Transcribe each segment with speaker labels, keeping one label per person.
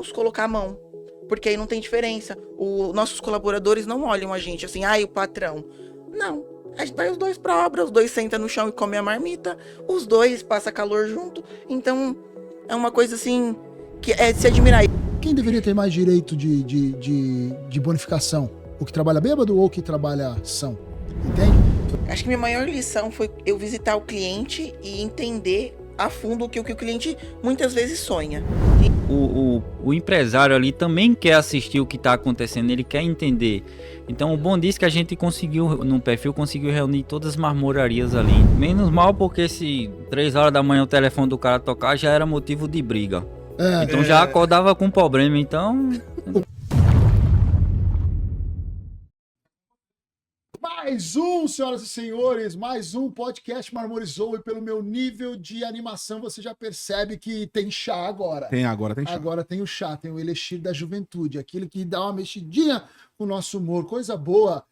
Speaker 1: vamos colocar a mão. Porque aí não tem diferença. Nossos colaboradores não olham a gente assim, o patrão. Não. A gente vai os dois pra obra, os dois sentam no chão e comem a marmita, os dois passam calor junto. Então, é uma coisa assim, que é de se admirar.
Speaker 2: Quem deveria ter mais direito de bonificação? O que trabalha bêbado ou o que trabalha são? Entende?
Speaker 1: Acho que minha maior lição foi eu visitar o cliente e entender a fundo o que o cliente muitas vezes sonha.
Speaker 3: O empresário ali também quer assistir o que está acontecendo, ele quer entender. Então o bom disso é que a gente conseguiu, no perfil, conseguiu reunir todas as marmorarias ali. Menos mal porque se 3 horas da manhã o telefone do cara tocar, já era motivo de briga. Então já acordava com problema, então...
Speaker 2: Mais um, senhoras e senhores, mais um podcast Marmorizou, e pelo meu nível de animação você já percebe que tem chá agora.
Speaker 4: Tem chá.
Speaker 2: Agora tem o chá, tem o elixir da juventude, aquilo que dá uma mexidinha com o nosso humor, coisa boa.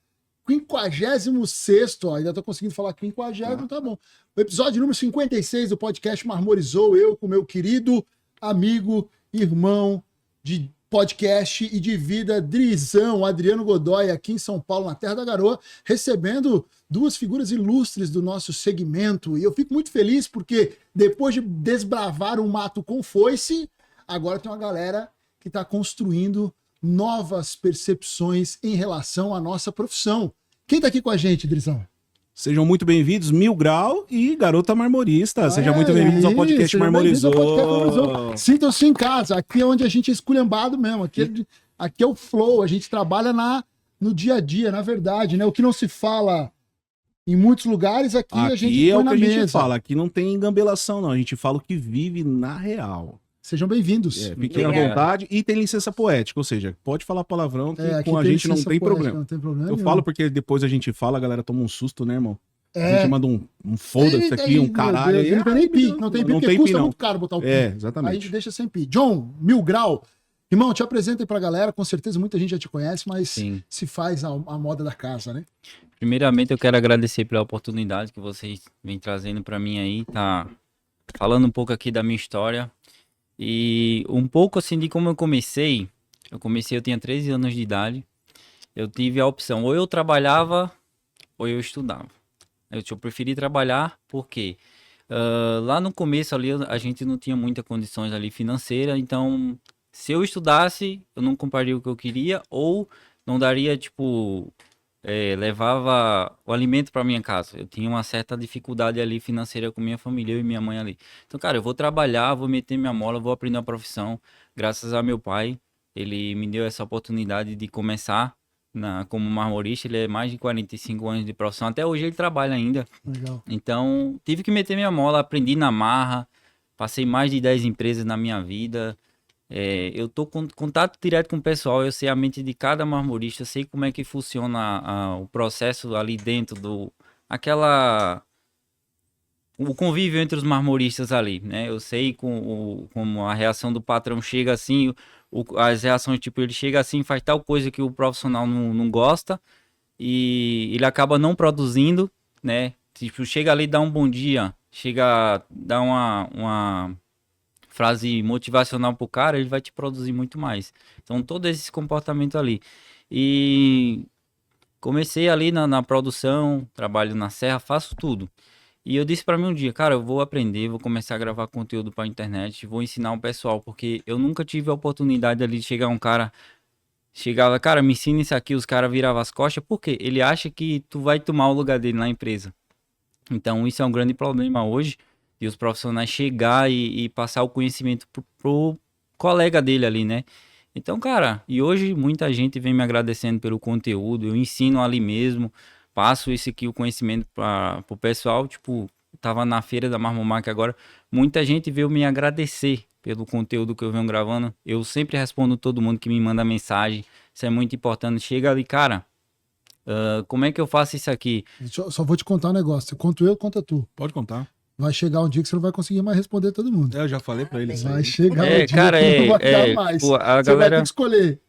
Speaker 2: 56º, ainda tô conseguindo falar 50º, tá bom. O episódio número 56 do podcast Marmorizou, eu com meu querido amigo, irmão de podcast e de vida, Drizão, Adriano Godoy, aqui em São Paulo, na Terra da Garoa, recebendo duas figuras ilustres do nosso segmento. E eu fico muito feliz porque depois de desbravar um mato com foice, agora tem uma galera que está construindo novas percepções em relação à nossa profissão. Quem está aqui com a gente, Drizão?
Speaker 4: Sejam muito bem-vindos, Mil Grau e Garota Marmorista. Sejam muito bem-vindos ao podcast Marmorizou.
Speaker 2: Sintam-se em casa, aqui é onde a gente é esculhambado mesmo, aqui é o flow, a gente trabalha no dia a dia, na verdade, né? O que não se fala em muitos lugares, aqui a gente põe na mesa. Aqui é o que a gente fala,
Speaker 4: aqui não tem engambelação não, a gente fala o que vive na real.
Speaker 2: Sejam bem-vindos.
Speaker 4: Fiquem à vontade e tem licença poética, ou seja, pode falar palavrão que com a gente não tem problema.
Speaker 2: Não tem problema.
Speaker 4: Eu falo porque depois a gente fala, a galera toma um susto, né, irmão? A gente manda um foda-se aqui, um caralho.
Speaker 2: Deus, não tem nem pi, não tem pi, porque custa muito caro botar o pi.
Speaker 4: Exatamente.
Speaker 2: Aí a gente deixa sem pi. John, Mil Grau, irmão, te apresenta aí pra galera, com certeza muita gente já te conhece, mas se faz a moda da casa, né?
Speaker 3: Primeiramente eu quero agradecer pela oportunidade que vocês vêm trazendo pra mim aí, tá falando um pouco aqui da minha história. E um pouco assim de como eu tinha 13 anos de idade, eu tive a opção, ou eu trabalhava ou eu estudava. Eu preferi trabalhar porque lá no começo ali a gente não tinha muitas condições ali financeiras, então se eu estudasse eu não compraria o que eu queria ou não daria levava o alimento para minha casa. Eu tinha uma certa dificuldade ali financeira com minha família, eu e minha mãe ali. Então, cara, eu vou trabalhar, vou meter minha mola, vou aprender uma profissão. Graças a meu pai, ele me deu essa oportunidade de começar como marmorista. Ele é mais de 45 anos de profissão. Até hoje ele trabalha ainda.
Speaker 2: Legal.
Speaker 3: Então, tive que meter minha mola, aprendi na marra. Passei mais de 10 empresas na minha vida. Eu tô com contato direto com o pessoal, eu sei a mente de cada marmorista, eu sei como é que funciona o processo ali dentro o convívio entre os marmoristas ali, né? Eu sei como a reação do patrão chega assim, as reações, ele chega assim, faz tal coisa que o profissional não gosta e ele acaba não produzindo, né? Chega ali, dá um bom dia, chega, dá uma frase motivacional pro cara, ele vai te produzir muito mais. Então, todo esse comportamento ali. E comecei ali na produção, trabalho na serra, faço tudo. E eu disse pra mim um dia, cara, eu vou aprender, vou começar a gravar conteúdo pra internet, vou ensinar o pessoal, porque eu nunca tive a oportunidade ali de chegar um cara, chegava, cara, me ensina isso aqui, os caras viravam as costas, porque ele acha que tu vai tomar o lugar dele na empresa. Então, isso é um grande problema hoje, e os profissionais chegar e passar o conhecimento pro colega dele ali, né? Então, cara, e hoje muita gente vem me agradecendo pelo conteúdo, eu ensino ali mesmo, passo o conhecimento pro pessoal, tava na feira da Marmomac agora, muita gente veio me agradecer pelo conteúdo que eu venho gravando, eu sempre respondo todo mundo que me manda mensagem, isso é muito importante, chega ali, cara, como é que eu faço isso aqui?
Speaker 2: Só vou te contar um negócio, conto eu, conta tu.
Speaker 4: Pode contar.
Speaker 2: Vai chegar um dia que você não vai conseguir mais responder todo mundo.
Speaker 4: Eu já falei pra ele isso.
Speaker 2: Vai chegar um dia
Speaker 3: cara,
Speaker 2: que não vai dar mais.
Speaker 3: A
Speaker 2: você
Speaker 3: galera...
Speaker 2: vai ter que escolher.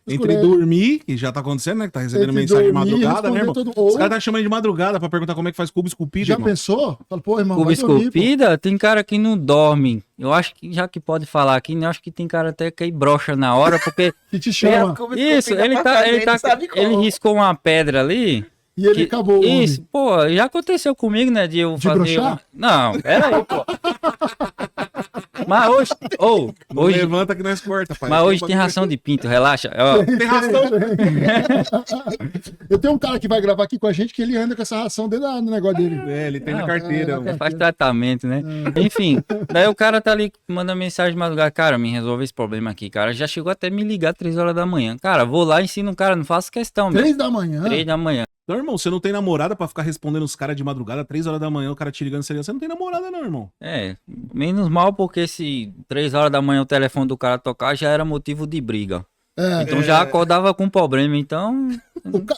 Speaker 4: Entre dormir, que já tá acontecendo, né? Que tá recebendo
Speaker 2: Entre
Speaker 4: mensagem de
Speaker 2: dormir e
Speaker 4: madrugada, né, irmão?
Speaker 2: responder
Speaker 4: Os caras tá chamando de madrugada pra perguntar como é que faz cubo esculpido,
Speaker 2: Já
Speaker 4: irmão.
Speaker 2: pensou? Fala, pô, irmão,
Speaker 3: Cubo
Speaker 2: vai dormir, pô.
Speaker 3: esculpida, tem cara que não dorme. Eu acho que, já que pode falar aqui, eu acho que tem cara até que aí brocha na hora, porque...
Speaker 2: Que te chama.
Speaker 3: Isso, ele riscou uma pedra ali...
Speaker 2: E ele acabou.
Speaker 3: Isso, pô, já aconteceu comigo, né? De eu
Speaker 2: De
Speaker 3: fazer.
Speaker 2: broxar?
Speaker 3: Não, peraí, pô. Mas hoje.
Speaker 4: Não
Speaker 3: Hoje.
Speaker 4: levanta que nós corta, pai.
Speaker 3: Mas hoje tem ração de pinto, relaxa. Ó,
Speaker 4: Tem ração.
Speaker 2: Eu tenho um cara que vai gravar aqui com a gente que ele anda com essa ração dentro do negócio dele.
Speaker 4: É, ele tem na
Speaker 3: Não,
Speaker 4: carteira.
Speaker 2: é,
Speaker 3: faz tratamento, né? Enfim, daí o cara tá ali, manda mensagem de madrugada, cara, me resolve esse problema aqui, cara. Já chegou até me ligar 3 horas da manhã. Cara, vou lá, ensino o cara, não faço questão, meu.
Speaker 2: 3 da manhã.
Speaker 3: 3 da manhã.
Speaker 4: Não, irmão, você não tem namorada pra ficar respondendo os caras de madrugada, 3 horas da manhã, o cara te ligando, você não tem namorada não, irmão.
Speaker 3: É, menos mal porque se 3 horas da manhã o telefone do cara tocar já era motivo de briga.
Speaker 2: É.
Speaker 3: Então já acordava com problema, então...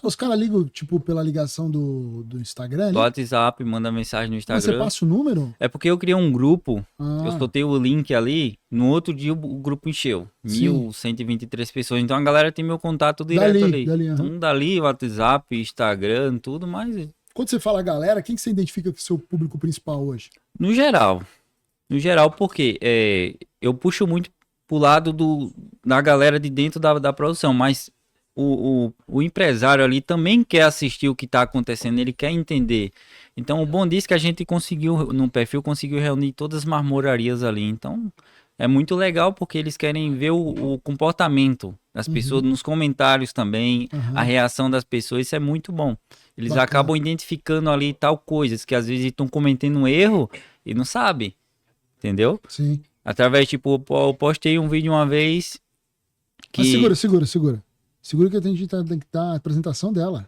Speaker 2: Os caras ligam, tipo, pela ligação do Instagram.
Speaker 3: Do
Speaker 2: Ali?
Speaker 3: WhatsApp, manda mensagem no
Speaker 2: Mas você
Speaker 3: Instagram.
Speaker 2: passa o número?
Speaker 3: É porque eu criei um grupo,
Speaker 2: Ah.
Speaker 3: eu soltei o link ali, no outro dia o grupo encheu.
Speaker 2: Sim.
Speaker 3: 1.123 pessoas. Então a galera tem meu contato direto
Speaker 2: Dali,
Speaker 3: ali.
Speaker 2: aham.
Speaker 3: Então dali, WhatsApp, Instagram, tudo, mas
Speaker 2: Quando você fala galera, quem que você identifica que é o seu público principal hoje?
Speaker 3: no geral. No geral, porque eu puxo muito pro lado da galera de dentro da produção, mas o empresário ali também quer assistir o que está acontecendo, ele quer entender. Então, o bom disso é que a gente conseguiu, no perfil, conseguiu reunir todas as marmorarias ali. Então, é muito legal porque eles querem ver o comportamento das pessoas nos comentários também,
Speaker 2: Uhum.
Speaker 3: a reação das pessoas, isso é muito bom. Eles
Speaker 2: Bacana.
Speaker 3: acabam identificando ali tal coisas que às vezes estão cometendo um erro e não sabe, entendeu?
Speaker 2: Sim.
Speaker 3: Através, tipo, eu postei um vídeo uma vez que...
Speaker 2: Mas segura. Segura que tem que dar a apresentação dela.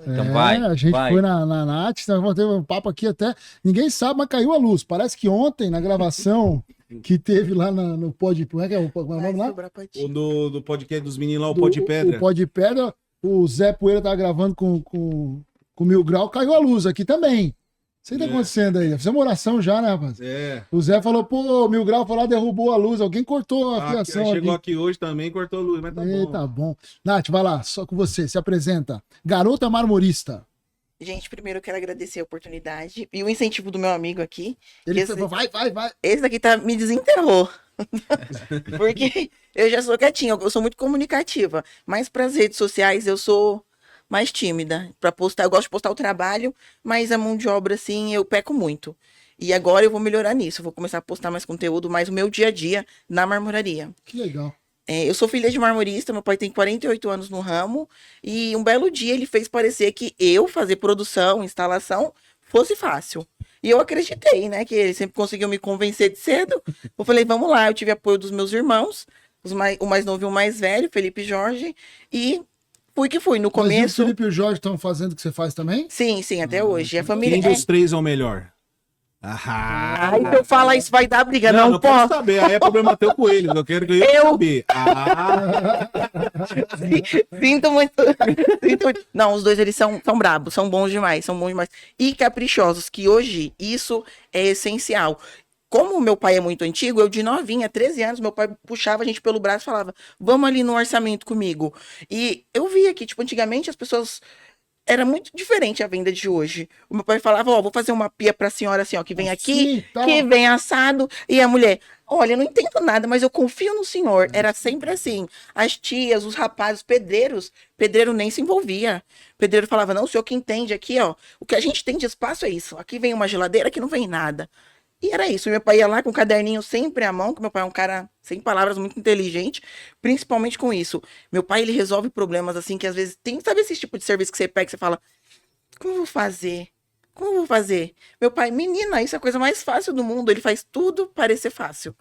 Speaker 3: Então vai,
Speaker 2: A gente
Speaker 3: vai.
Speaker 2: foi na Nath, nós teve um papo aqui até. Ninguém sabe, mas caiu a luz. Parece que ontem, na gravação que teve lá no Pod. Como é que é o nome lá?
Speaker 4: O do podcast dos meninos lá, o
Speaker 2: Do-
Speaker 4: Pó de Pedra.
Speaker 2: O Pod de Pedra. O Zé Poeira tava gravando com o Mil Grau, caiu a luz aqui também. Isso aí tá acontecendo aí. Fizemos uma oração já, né, rapaz?
Speaker 4: É.
Speaker 2: O Zé falou, pô, o Mil Grau foi lá, derrubou a luz. Alguém cortou a fiação
Speaker 4: Chegou
Speaker 2: aqui.
Speaker 4: aqui hoje também, cortou a luz, mas tá bom.
Speaker 2: Eita, bom. Nath, vai lá, só com você, se apresenta. Garota Marmorista.
Speaker 1: Gente, primeiro eu quero agradecer a oportunidade e o incentivo do meu amigo aqui.
Speaker 2: Ele
Speaker 1: Esse-
Speaker 2: falou, vai.
Speaker 1: Esse daqui me desenterrou. Porque eu já sou quietinha, eu sou muito comunicativa. Mas para as redes sociais eu sou mais tímida. Para postar, eu gosto de postar o trabalho, mas a mão de obra, assim, eu peco muito. E agora eu vou melhorar nisso. Eu vou começar a postar mais conteúdo, mais o meu dia a dia na marmoraria.
Speaker 2: Que legal.
Speaker 1: Eu sou filha de marmorista, meu pai tem 48 anos no ramo, e um belo dia ele fez parecer que eu fazer produção, instalação, fosse fácil. E eu acreditei, né, que ele sempre conseguiu me convencer de cedo. Eu falei, vamos lá, eu tive apoio dos meus irmãos, o mais novo e o mais velho, Felipe e Jorge, e fui que fui. No
Speaker 2: Mas e o
Speaker 1: começo,
Speaker 2: Felipe e o Jorge estão fazendo o que você faz também?
Speaker 1: sim, até hoje. A família...
Speaker 4: Quem dos três é o melhor? Ah,
Speaker 1: Aí se eu falar isso vai dar briga, não,
Speaker 4: quero
Speaker 1: posso.
Speaker 4: saber. Aí é problema teu com eles. Eu quero saber. Ah,
Speaker 1: Sinto muito. Sinto muito. Não, os dois, eles são brabos, são bons demais. E caprichosos, que hoje isso é essencial. Como o meu pai é muito antigo, eu de novinha, 13 anos, meu pai puxava a gente pelo braço e falava, vamos ali no orçamento comigo. E eu via que, tipo, antigamente as pessoas... Era muito diferente a venda de hoje. O meu pai falava, ó, vou fazer uma pia pra senhora assim, ó, que vem aqui,
Speaker 2: Assim, tá.
Speaker 1: que vem assado. E a mulher, olha, eu não entendo nada, mas eu confio no senhor. Era sempre assim. As tias, os rapazes, pedreiro nem se envolvia. Pedreiro falava, não, o senhor que entende aqui, ó, o que a gente tem de espaço é isso. Aqui vem uma geladeira, aqui não vem nada. E era isso. Meu pai ia lá com o caderninho sempre à mão, que meu pai é um cara, sem palavras, muito inteligente, principalmente com isso. Meu pai, ele resolve problemas assim, que às vezes tem, sabe esse tipo de serviço que você pega e você fala, como eu vou fazer? Como eu vou fazer? Meu pai, menina, isso é a coisa mais fácil do mundo, ele faz tudo parecer fácil.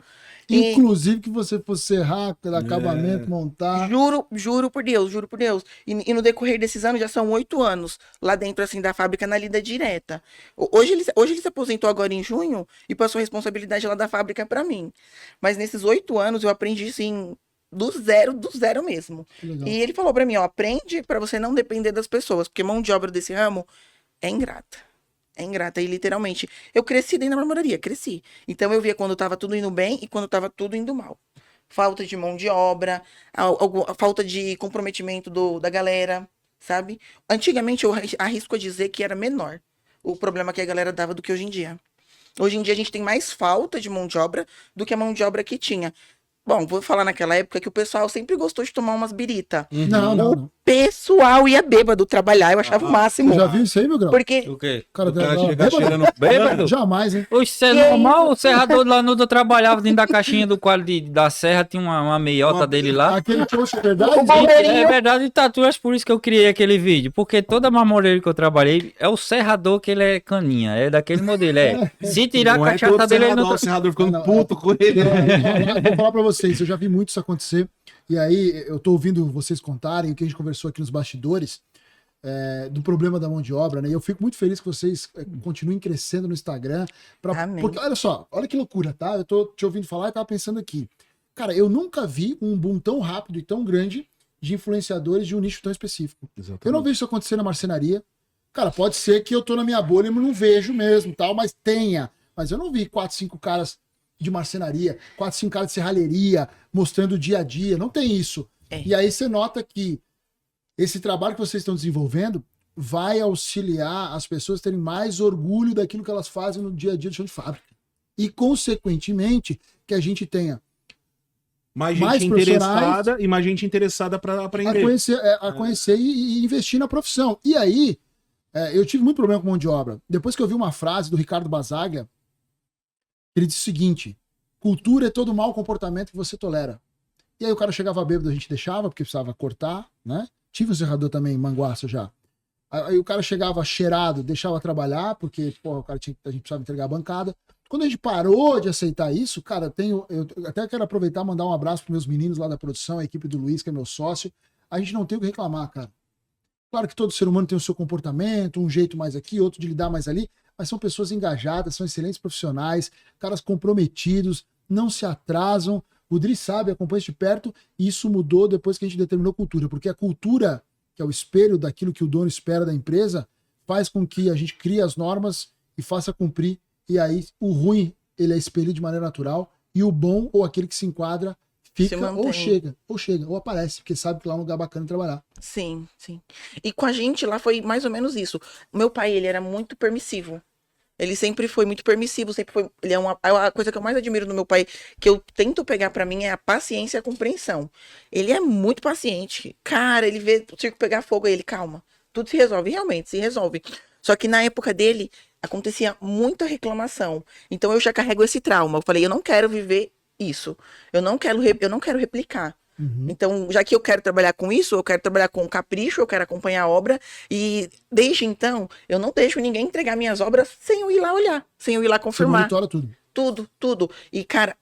Speaker 1: E-
Speaker 2: Inclusive que você fosse serrar, acabamento, montar.
Speaker 1: Juro por Deus, juro por Deus. E no decorrer desses anos, já são 8 anos lá dentro, assim, da fábrica, na lida direta. Hoje ele se aposentou agora em junho e passou a responsabilidade lá da fábrica para mim. Mas nesses 8 anos eu aprendi, assim, do zero mesmo.
Speaker 2: Que legal.
Speaker 1: E ele falou para mim, ó, aprende para você não depender das pessoas, porque mão de obra desse ramo é ingrata. É ingrata, e literalmente. Eu cresci dentro da marmoraria, cresci. Então eu via quando tava tudo indo bem e quando tava tudo indo mal. falta de mão de obra, a falta de comprometimento da galera, sabe? Antigamente eu arrisco a dizer que era menor o problema que a galera dava do que hoje em dia. Hoje em dia a gente tem mais falta de mão de obra do que a mão de obra que tinha. Bom, vou falar naquela época que o pessoal sempre gostou de tomar umas birita.
Speaker 2: Não.
Speaker 1: Pessoal ia bêbado trabalhar, eu achava o máximo.
Speaker 2: Você já viu isso aí, meu grau?
Speaker 1: Porque
Speaker 3: O quê?
Speaker 2: Cara,
Speaker 4: O cara
Speaker 2: não,
Speaker 4: chega
Speaker 2: bêbado?
Speaker 4: cheirando bêbado.
Speaker 2: Jamais, hein?
Speaker 3: Oxe, isso é normal? O serrador lá onde eu trabalhava, dentro da caixinha do quadro da serra, tinha uma meiota dele lá.
Speaker 2: Aquele trouxa, é verdade?
Speaker 3: É verdade, Tatu, acho por isso que eu criei aquele vídeo. Porque toda marmoreira que eu trabalhei é o serrador que ele é caninha, é daquele modelo. Se tirar
Speaker 4: Não
Speaker 3: a
Speaker 4: é
Speaker 3: cachaça
Speaker 4: todo
Speaker 3: dele, ele
Speaker 4: serrador,
Speaker 3: não.
Speaker 4: o serrador ficando
Speaker 2: Não,
Speaker 4: puto com ele.
Speaker 2: Vou falar pra vocês, eu já vi muito isso acontecer. E aí, eu tô ouvindo vocês contarem o que a gente conversou aqui nos bastidores, do problema da mão de obra, né? E eu fico muito feliz que vocês continuem crescendo no Instagram.
Speaker 1: Amém.
Speaker 2: Porque, olha só, olha que loucura, tá? Eu tô te ouvindo falar e tava pensando aqui. Cara, eu nunca vi um boom tão rápido e tão grande de influenciadores de um nicho tão específico. Eu não vejo isso acontecer na marcenaria. Cara, pode ser que eu tô na minha bolha e não vejo mesmo, tal, mas tenha. Mas eu não vi 4, 5 caras de marcenaria, 4, 5 caras de serralheria, mostrando o dia a dia. Não tem isso. E aí você nota que esse trabalho que vocês estão desenvolvendo vai auxiliar as pessoas a terem mais orgulho daquilo que elas fazem no dia a dia do chão de fábrica. E, consequentemente, que a gente tenha
Speaker 4: Mais
Speaker 2: mais
Speaker 4: gente interessada e mais gente interessada para aprender.
Speaker 2: a conhecer e investir na profissão. E aí, eu tive muito problema com mão de obra. Depois que eu vi uma frase do Ricardo Basaga, ele disse o seguinte: cultura é todo mau comportamento que você tolera. E aí o cara chegava bêbado, a gente deixava, porque precisava cortar, né? Tive um serrador também em Manguaça já. Aí o cara chegava cheirado, deixava trabalhar, porque porra, a gente precisava entregar a bancada. Quando a gente parou de aceitar isso, cara, eu até quero aproveitar e mandar um abraço para meus meninos lá da produção, a equipe do Luiz, que é meu sócio. A gente não tem o que reclamar, cara. Claro que todo ser humano tem o seu comportamento, um jeito mais aqui, outro de lidar mais ali, mas são pessoas engajadas, são excelentes profissionais, caras comprometidos, não se atrasam. O Dri sabe, acompanha isso de perto, e isso mudou depois que a gente determinou cultura, porque a cultura, que é o espelho daquilo que o dono espera da empresa, faz com que a gente crie as normas e faça cumprir, e aí o ruim, ele é espelhado de maneira natural, e o bom, ou aquele que se enquadra, fica, ou aparece, porque sabe que lá é um lugar bacana de trabalhar.
Speaker 1: Sim, sim. E com a gente lá foi mais ou menos isso. O meu pai, ele era muito permissivo. Ele sempre foi muito permissivo, sempre foi. Ele é a coisa que eu mais admiro no meu pai, que eu tento pegar pra mim, é a paciência e a compreensão. Ele é muito paciente. Cara, ele vê o circo pegar fogo, aí ele, calma. Tudo se resolve, realmente, se resolve. Só que na época dele, acontecia muita reclamação. Então eu já carrego esse trauma. Eu falei, eu não quero viver isso. Eu não quero replicar. Então, já que eu quero trabalhar com isso, eu quero trabalhar com capricho, eu quero acompanhar a obra, e desde então, eu não deixo ninguém entregar minhas obras sem eu ir lá olhar, sem eu ir lá
Speaker 2: Você
Speaker 1: confirmar.
Speaker 2: monitora tudo.
Speaker 1: Tudo. E, cara,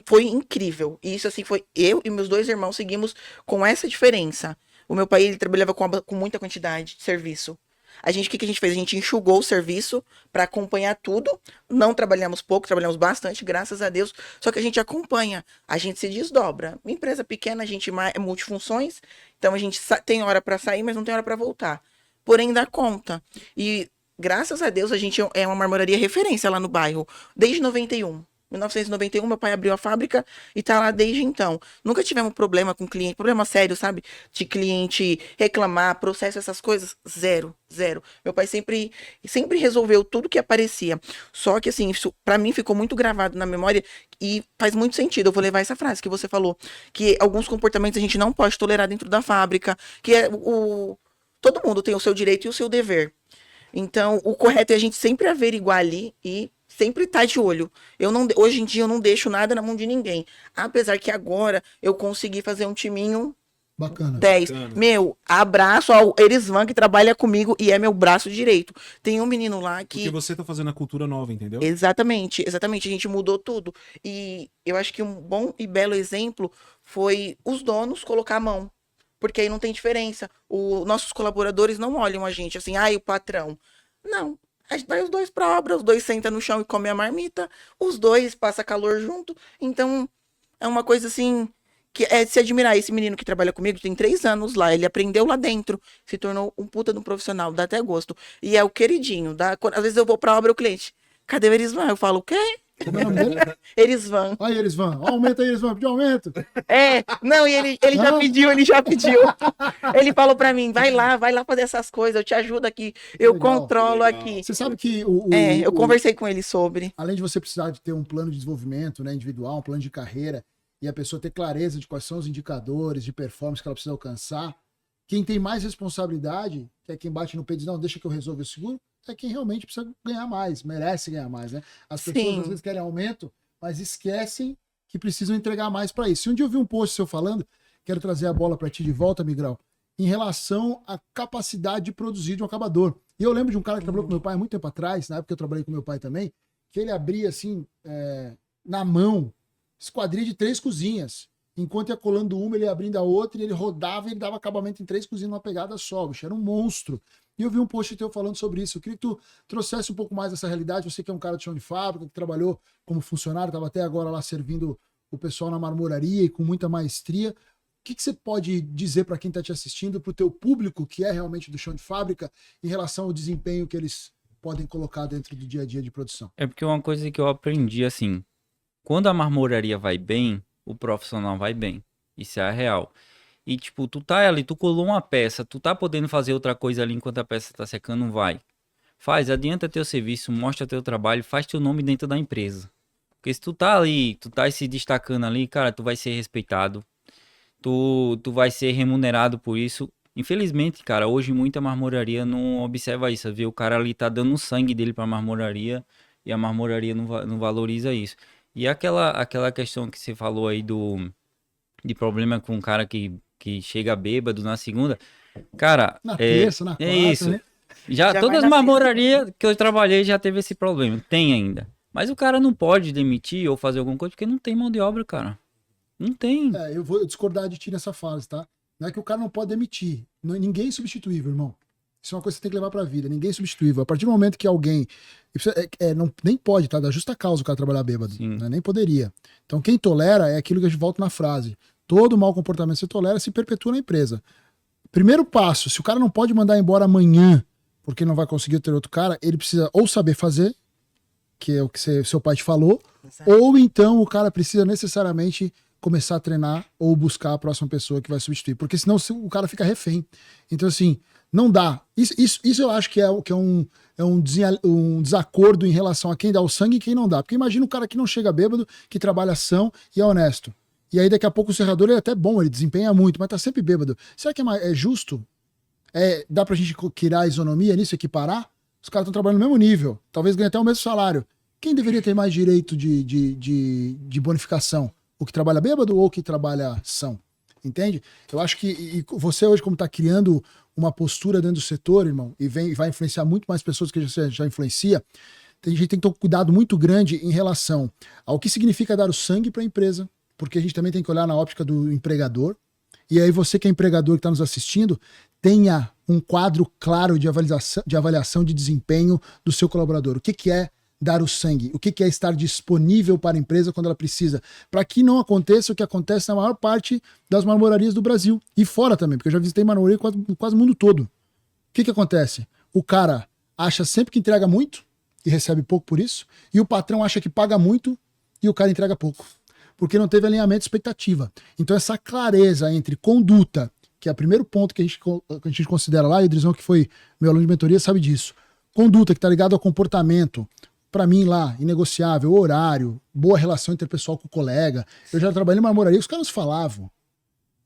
Speaker 1: foi incrível. E isso, assim, foi eu e meus 2 irmãos seguimos com essa diferença. O meu pai, ele trabalhava com muita quantidade de serviço. O que a gente fez? A gente enxugou o serviço para acompanhar tudo. Não trabalhamos pouco, trabalhamos bastante, graças a Deus. Só que a gente acompanha, a gente se desdobra. Uma empresa pequena, a gente é multifunções, então a gente tem hora para sair, mas não tem hora para voltar. Porém, dá conta. E graças a Deus, a gente é uma marmoraria referência lá no bairro, desde 1991, meu pai abriu a fábrica e tá lá desde então. Nunca tivemos problema com cliente, problema sério, sabe? De cliente reclamar, processo, essas coisas. Zero. Meu pai sempre resolveu tudo que aparecia. Só que, assim, isso pra mim ficou muito gravado na memória e faz muito sentido. Eu vou levar essa frase que você falou, que alguns comportamentos a gente não pode tolerar dentro da fábrica, que é todo mundo tem o seu direito e o seu dever. Então, o correto é a gente sempre averiguar ali e sempre tá de olho. Hoje em dia eu não deixo nada na mão de ninguém. Apesar que agora eu consegui fazer um timinho
Speaker 2: Bacana.
Speaker 1: 10. Meu, abraço ao Erisvan, que trabalha comigo e é meu braço direito. Tem um menino lá que...
Speaker 4: Porque você tá fazendo a cultura nova, entendeu?
Speaker 1: Exatamente. A gente mudou tudo. E eu acho que um bom e belo exemplo foi os donos colocar a mão. Porque aí não tem diferença. Nossos colaboradores não olham a gente assim, o patrão. Não. Vai os 2 pra obra, os 2 sentam no chão e comem a marmita, os 2 passam calor junto. Então, é uma coisa assim, que é de se admirar. Esse menino que trabalha comigo tem 3 anos lá, ele aprendeu lá dentro, se tornou um puta de um profissional, dá até gosto. E é o queridinho, às vezes eu vou pra obra, o cliente, cadê o Erisvan? Eu falo, o quê?
Speaker 2: Como é o nome dele?
Speaker 1: Erisvan.
Speaker 2: Aí eles vão. Aumenta aí, eles vão pedir aumento.
Speaker 1: Não, e ele já pediu, ele já pediu. Ele falou pra mim, vai lá fazer essas coisas, eu te ajudo aqui, eu
Speaker 2: Legal.
Speaker 1: controlo
Speaker 4: Legal.
Speaker 1: aqui.
Speaker 2: Você sabe que
Speaker 1: Eu conversei com ele sobre.
Speaker 2: além de você precisar de ter um plano de desenvolvimento, né, individual, um plano de carreira, e a pessoa ter clareza de quais são os indicadores de performance que ela precisa alcançar, quem tem mais responsabilidade, que é quem bate no peito e diz, não, deixa que eu resolvo o seguro, é quem realmente precisa ganhar mais, merece ganhar mais, né? As pessoas
Speaker 1: Sim.
Speaker 2: às vezes querem aumento, mas esquecem que precisam entregar mais para isso. Se um dia eu vi um post seu falando, quero trazer a bola para ti de volta, Migral, em relação à capacidade de produzir de um acabador. E eu lembro de um cara que trabalhou com meu pai há muito tempo atrás, na época que eu trabalhei com meu pai também, que ele abria assim, na mão, esquadrilha de 3 cozinhas. Enquanto ia colando uma, ele ia abrindo a outra, e ele rodava e ele dava acabamento em 3 cozinhas numa pegada só, bicho. Era um monstro. E eu vi um post teu falando sobre isso. Eu queria que tu trouxesse um pouco mais dessa realidade. Você que é um cara de chão de fábrica, que trabalhou como funcionário, estava até agora lá servindo o pessoal na marmoraria e com muita maestria. O que você pode dizer para quem está te assistindo, para o teu público, que é realmente do chão de fábrica, em relação ao desempenho que eles podem colocar dentro do dia a dia de produção?
Speaker 3: É porque uma coisa que eu aprendi, assim, quando a marmoraria vai bem, o profissional vai bem. Isso é a real. E, tipo, tu tá ali, tu colou uma peça, tu tá podendo fazer outra coisa ali enquanto a peça tá secando, vai. Faz, adianta teu serviço, mostra teu trabalho, faz teu nome dentro da empresa. Porque se tu tá ali, tu tá se destacando ali, cara, tu vai ser respeitado. Tu vai ser remunerado por isso. Infelizmente, cara, hoje muita marmoraria não observa isso, viu? O cara ali tá dando o sangue dele pra marmoraria e a marmoraria não valoriza isso. E aquela questão que você falou aí de problema com um cara que chega bêbado na segunda, cara,
Speaker 2: Na terça, na quarta,
Speaker 3: é isso.
Speaker 2: né?
Speaker 3: Já
Speaker 1: Já
Speaker 3: todas
Speaker 1: vai
Speaker 3: as
Speaker 1: na
Speaker 3: marmorarias que eu trabalhei já teve esse problema. Tem ainda. Mas o cara não pode demitir ou fazer alguma coisa porque não tem mão de obra, cara. Não tem.
Speaker 2: Eu vou discordar de ti nessa fase, tá? Não é que o cara não pode demitir. Ninguém é substituível, irmão. Isso é uma coisa que você tem que levar pra vida. Ninguém é substituível. A partir do momento que alguém... nem pode, tá? Da justa causa o cara trabalhar bêbado. Né? Nem poderia. Então quem tolera é aquilo que a gente volta na frase. Todo mau comportamento que você tolera se perpetua na empresa. Primeiro passo, se o cara não pode mandar embora amanhã porque não vai conseguir ter outro cara, ele precisa ou saber fazer, que é o que seu pai te falou, ou então o cara precisa necessariamente começar a treinar ou buscar a próxima pessoa que vai substituir, porque senão o cara fica refém. Então, assim, não dá. Isso eu acho que é um desacordo em relação a quem dá o sangue e quem não dá. Porque imagina o cara que não chega bêbado, que trabalha ação e é honesto. E aí daqui a pouco o serrador ele é até bom, ele desempenha muito, mas tá sempre bêbado. Será que é justo? Dá pra gente criar isonomia nisso, equiparar? Os caras estão trabalhando no mesmo nível, talvez ganhe até o mesmo salário. Quem deveria ter mais direito de bonificação? O que trabalha bêbado ou o que trabalha são? Entende? Eu acho que você hoje, como está criando uma postura dentro do setor, irmão, e vai influenciar muito mais pessoas que você já influencia, a gente tem que ter um cuidado muito grande em relação ao que significa dar o sangue para a empresa, porque a gente também tem que olhar na óptica do empregador. E aí você que é empregador que está nos assistindo, tenha um quadro claro de avaliação de desempenho do seu colaborador. O que é dar o sangue? O que é estar disponível para a empresa quando ela precisa? Para que não aconteça o que acontece na maior parte das marmorarias do Brasil. E fora também, porque eu já visitei marmoraria quase o mundo todo. O que acontece? O cara acha sempre que entrega muito e recebe pouco por isso, e o patrão acha que paga muito e o cara entrega pouco. Porque não teve alinhamento de expectativa. Então essa clareza entre conduta, que é o primeiro ponto que a gente considera lá, e o Idrisão, que foi meu aluno de mentoria, sabe disso. Conduta que está ligado ao comportamento, para mim lá, inegociável, horário, boa relação interpessoal com o colega. Eu já trabalhei em marmoraria, os caras falavam.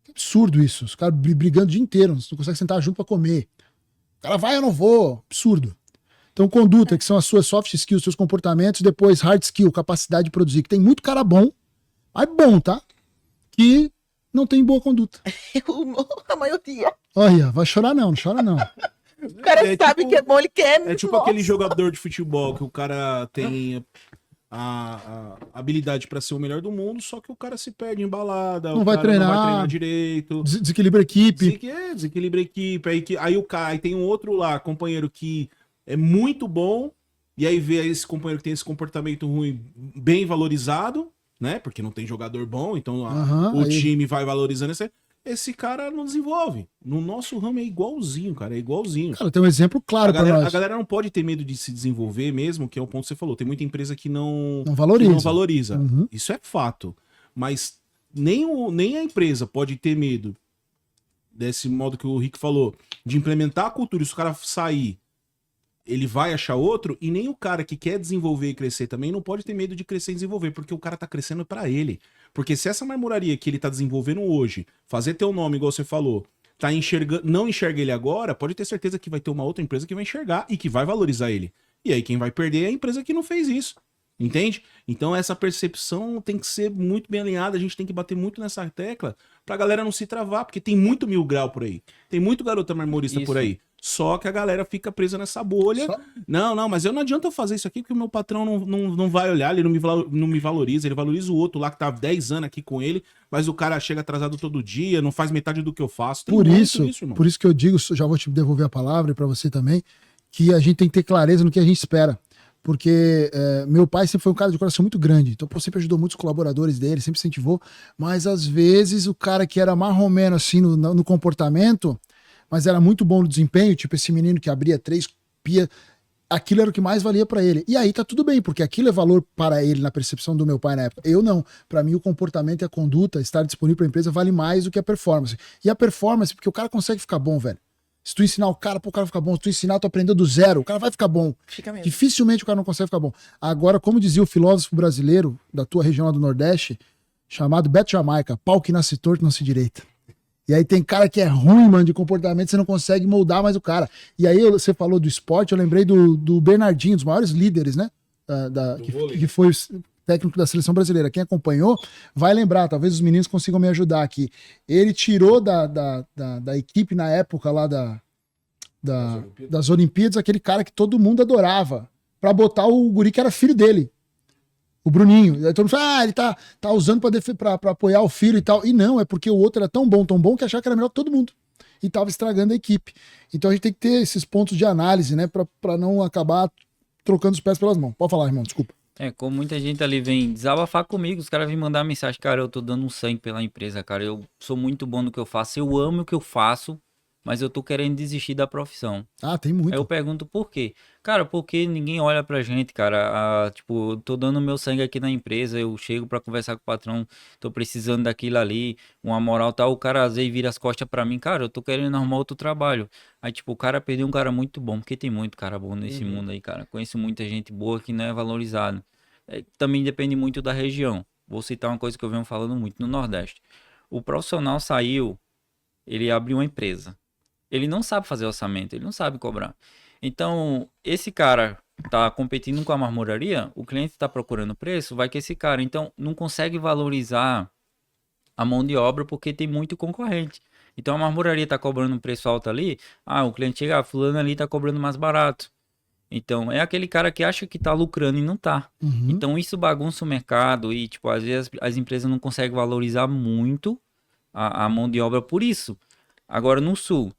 Speaker 2: Que absurdo isso, os caras brigando o dia inteiro, você não consegue sentar junto para comer. O cara vai, eu não vou, absurdo. Então conduta, que são as suas soft skills, seus comportamentos, depois hard skill, capacidade de produzir, que tem muito cara bom, mas bom, tá? Que não tem boa conduta.
Speaker 1: A maioria.
Speaker 2: Olha, vai chorar não chora não.
Speaker 1: O cara sabe
Speaker 4: tipo,
Speaker 1: que é bom, ele quer.
Speaker 4: É tipo
Speaker 1: Nossa.
Speaker 4: aquele jogador de futebol que o cara tem a habilidade pra ser o melhor do mundo, só que o cara se perde em balada,
Speaker 2: Não
Speaker 4: o
Speaker 2: vai
Speaker 4: cara
Speaker 2: treinar.
Speaker 4: não vai treinar direito.
Speaker 2: Desequilibra a equipe.
Speaker 4: Desequilibra a equipe. Aí tem um outro lá, companheiro que é muito bom, e aí vê esse companheiro que tem esse comportamento ruim bem valorizado, né? Porque não tem jogador bom, então o
Speaker 2: aí-
Speaker 4: time vai valorizando esse. esse cara não desenvolve. No nosso ramo é igualzinho, cara, é igualzinho.
Speaker 2: Cara, tem um exemplo claro pra
Speaker 4: A
Speaker 2: nós.
Speaker 4: galera não pode ter medo de se desenvolver mesmo, que é o ponto que você falou. Tem muita empresa que não
Speaker 2: valoriza.
Speaker 4: que não valoriza.
Speaker 2: Uhum.
Speaker 4: Isso é fato. Mas nem a empresa pode ter medo, desse modo que o Rick falou, de implementar a cultura. E se o cara sair, ele vai achar outro, e nem o cara que quer desenvolver e crescer também não pode ter medo de crescer e desenvolver, porque o cara tá crescendo pra ele. Porque se essa marmoraria que ele tá desenvolvendo hoje, fazer teu nome, igual você falou, tá não enxerga ele agora, pode ter certeza que vai ter uma outra empresa que vai enxergar e que vai valorizar ele. E aí quem vai perder é a empresa que não fez isso. Entende? Então essa percepção tem que ser muito bem alinhada, a gente tem que bater muito nessa tecla pra galera não se travar, porque tem muito 1000 grau por aí. Tem muito garota marmorista por aí. Só que a galera fica presa nessa bolha. Não, mas não adianta eu fazer isso aqui porque o meu patrão não vai olhar, ele não me valoriza, ele valoriza o outro lá que tá há 10 anos aqui com ele, mas o cara chega atrasado todo dia, não faz metade do que eu faço.
Speaker 2: Por isso que eu digo, já vou te devolver a palavra e pra você também, que a gente tem que ter clareza no que a gente espera. Porque meu pai sempre foi um cara de coração muito grande, então sempre ajudou muitos colaboradores dele, sempre incentivou, mas às vezes o cara que era marromeno assim no comportamento, mas era muito bom no desempenho, tipo esse menino que abria 3 pia, aquilo era o que mais valia pra ele. E aí tá tudo bem, porque aquilo é valor para ele na percepção do meu pai na época. Eu não. Pra mim o comportamento e a conduta, estar disponível pra empresa vale mais do que a performance. E a performance, porque o cara consegue ficar bom, velho. Se tu ensinar o cara ficar bom, se tu ensinar, tu aprender do zero, o cara vai ficar bom.
Speaker 1: Fica mesmo.
Speaker 2: Dificilmente o cara não consegue ficar bom. Agora, como dizia o filósofo brasileiro da tua região lá do Nordeste, chamado Beto Jamaica, pau que nasce torto não se direita. E aí tem cara que é ruim, mano, de comportamento, você não consegue moldar mais o cara. E aí você falou do esporte, eu lembrei do Bernardinho, dos maiores líderes, né? Que foi o técnico da seleção brasileira. Quem acompanhou vai lembrar, talvez os meninos consigam me ajudar aqui. Ele tirou da equipe na época lá das Olimpíadas aquele cara que todo mundo adorava, pra botar o guri que era filho dele. O Bruninho. Aí todo mundo fala, ele tá usando pra apoiar o filho e tal. E não, é porque o outro era tão bom que achava que era melhor que todo mundo. E tava estragando a equipe. Então a gente tem que ter esses pontos de análise, né? Pra não acabar trocando os pés pelas mãos. Pode falar, irmão, desculpa.
Speaker 3: Como muita gente ali vem desabafar comigo, os caras vêm mandar mensagem, cara, eu tô dando um sangue pela empresa, cara, eu sou muito bom no que eu faço, eu amo o que eu faço, mas eu tô querendo desistir da profissão.
Speaker 2: Ah, tem muito.
Speaker 3: Aí eu pergunto por quê? Cara, porque ninguém olha pra gente, cara. Tipo, eu tô dando meu sangue aqui na empresa, eu chego pra conversar com o patrão, tô precisando daquilo ali, uma moral tal, o cara às vezes vira as costas pra mim, cara, eu tô querendo arrumar outro trabalho. Aí, tipo, o cara perdeu um cara muito bom, porque tem muito cara bom nesse mundo aí, cara. Conheço muita gente boa que não é valorizado. Também depende muito da região. Vou citar uma coisa que eu venho falando muito no Nordeste. O profissional saiu, ele abriu uma empresa. Ele não sabe fazer orçamento, ele não sabe cobrar. Então, esse cara tá competindo com a marmoraria, o cliente tá procurando preço, vai que esse cara, então, não consegue valorizar a mão de obra porque tem muito concorrente. Então, a marmoraria tá cobrando um preço alto ali, o cliente chega, fulano ali tá cobrando mais barato. Então, é aquele cara que acha que tá lucrando e não tá.
Speaker 2: Uhum.
Speaker 3: Então, isso bagunça o mercado e, tipo, às vezes as empresas não conseguem valorizar muito a mão de obra por isso. Agora, no sul,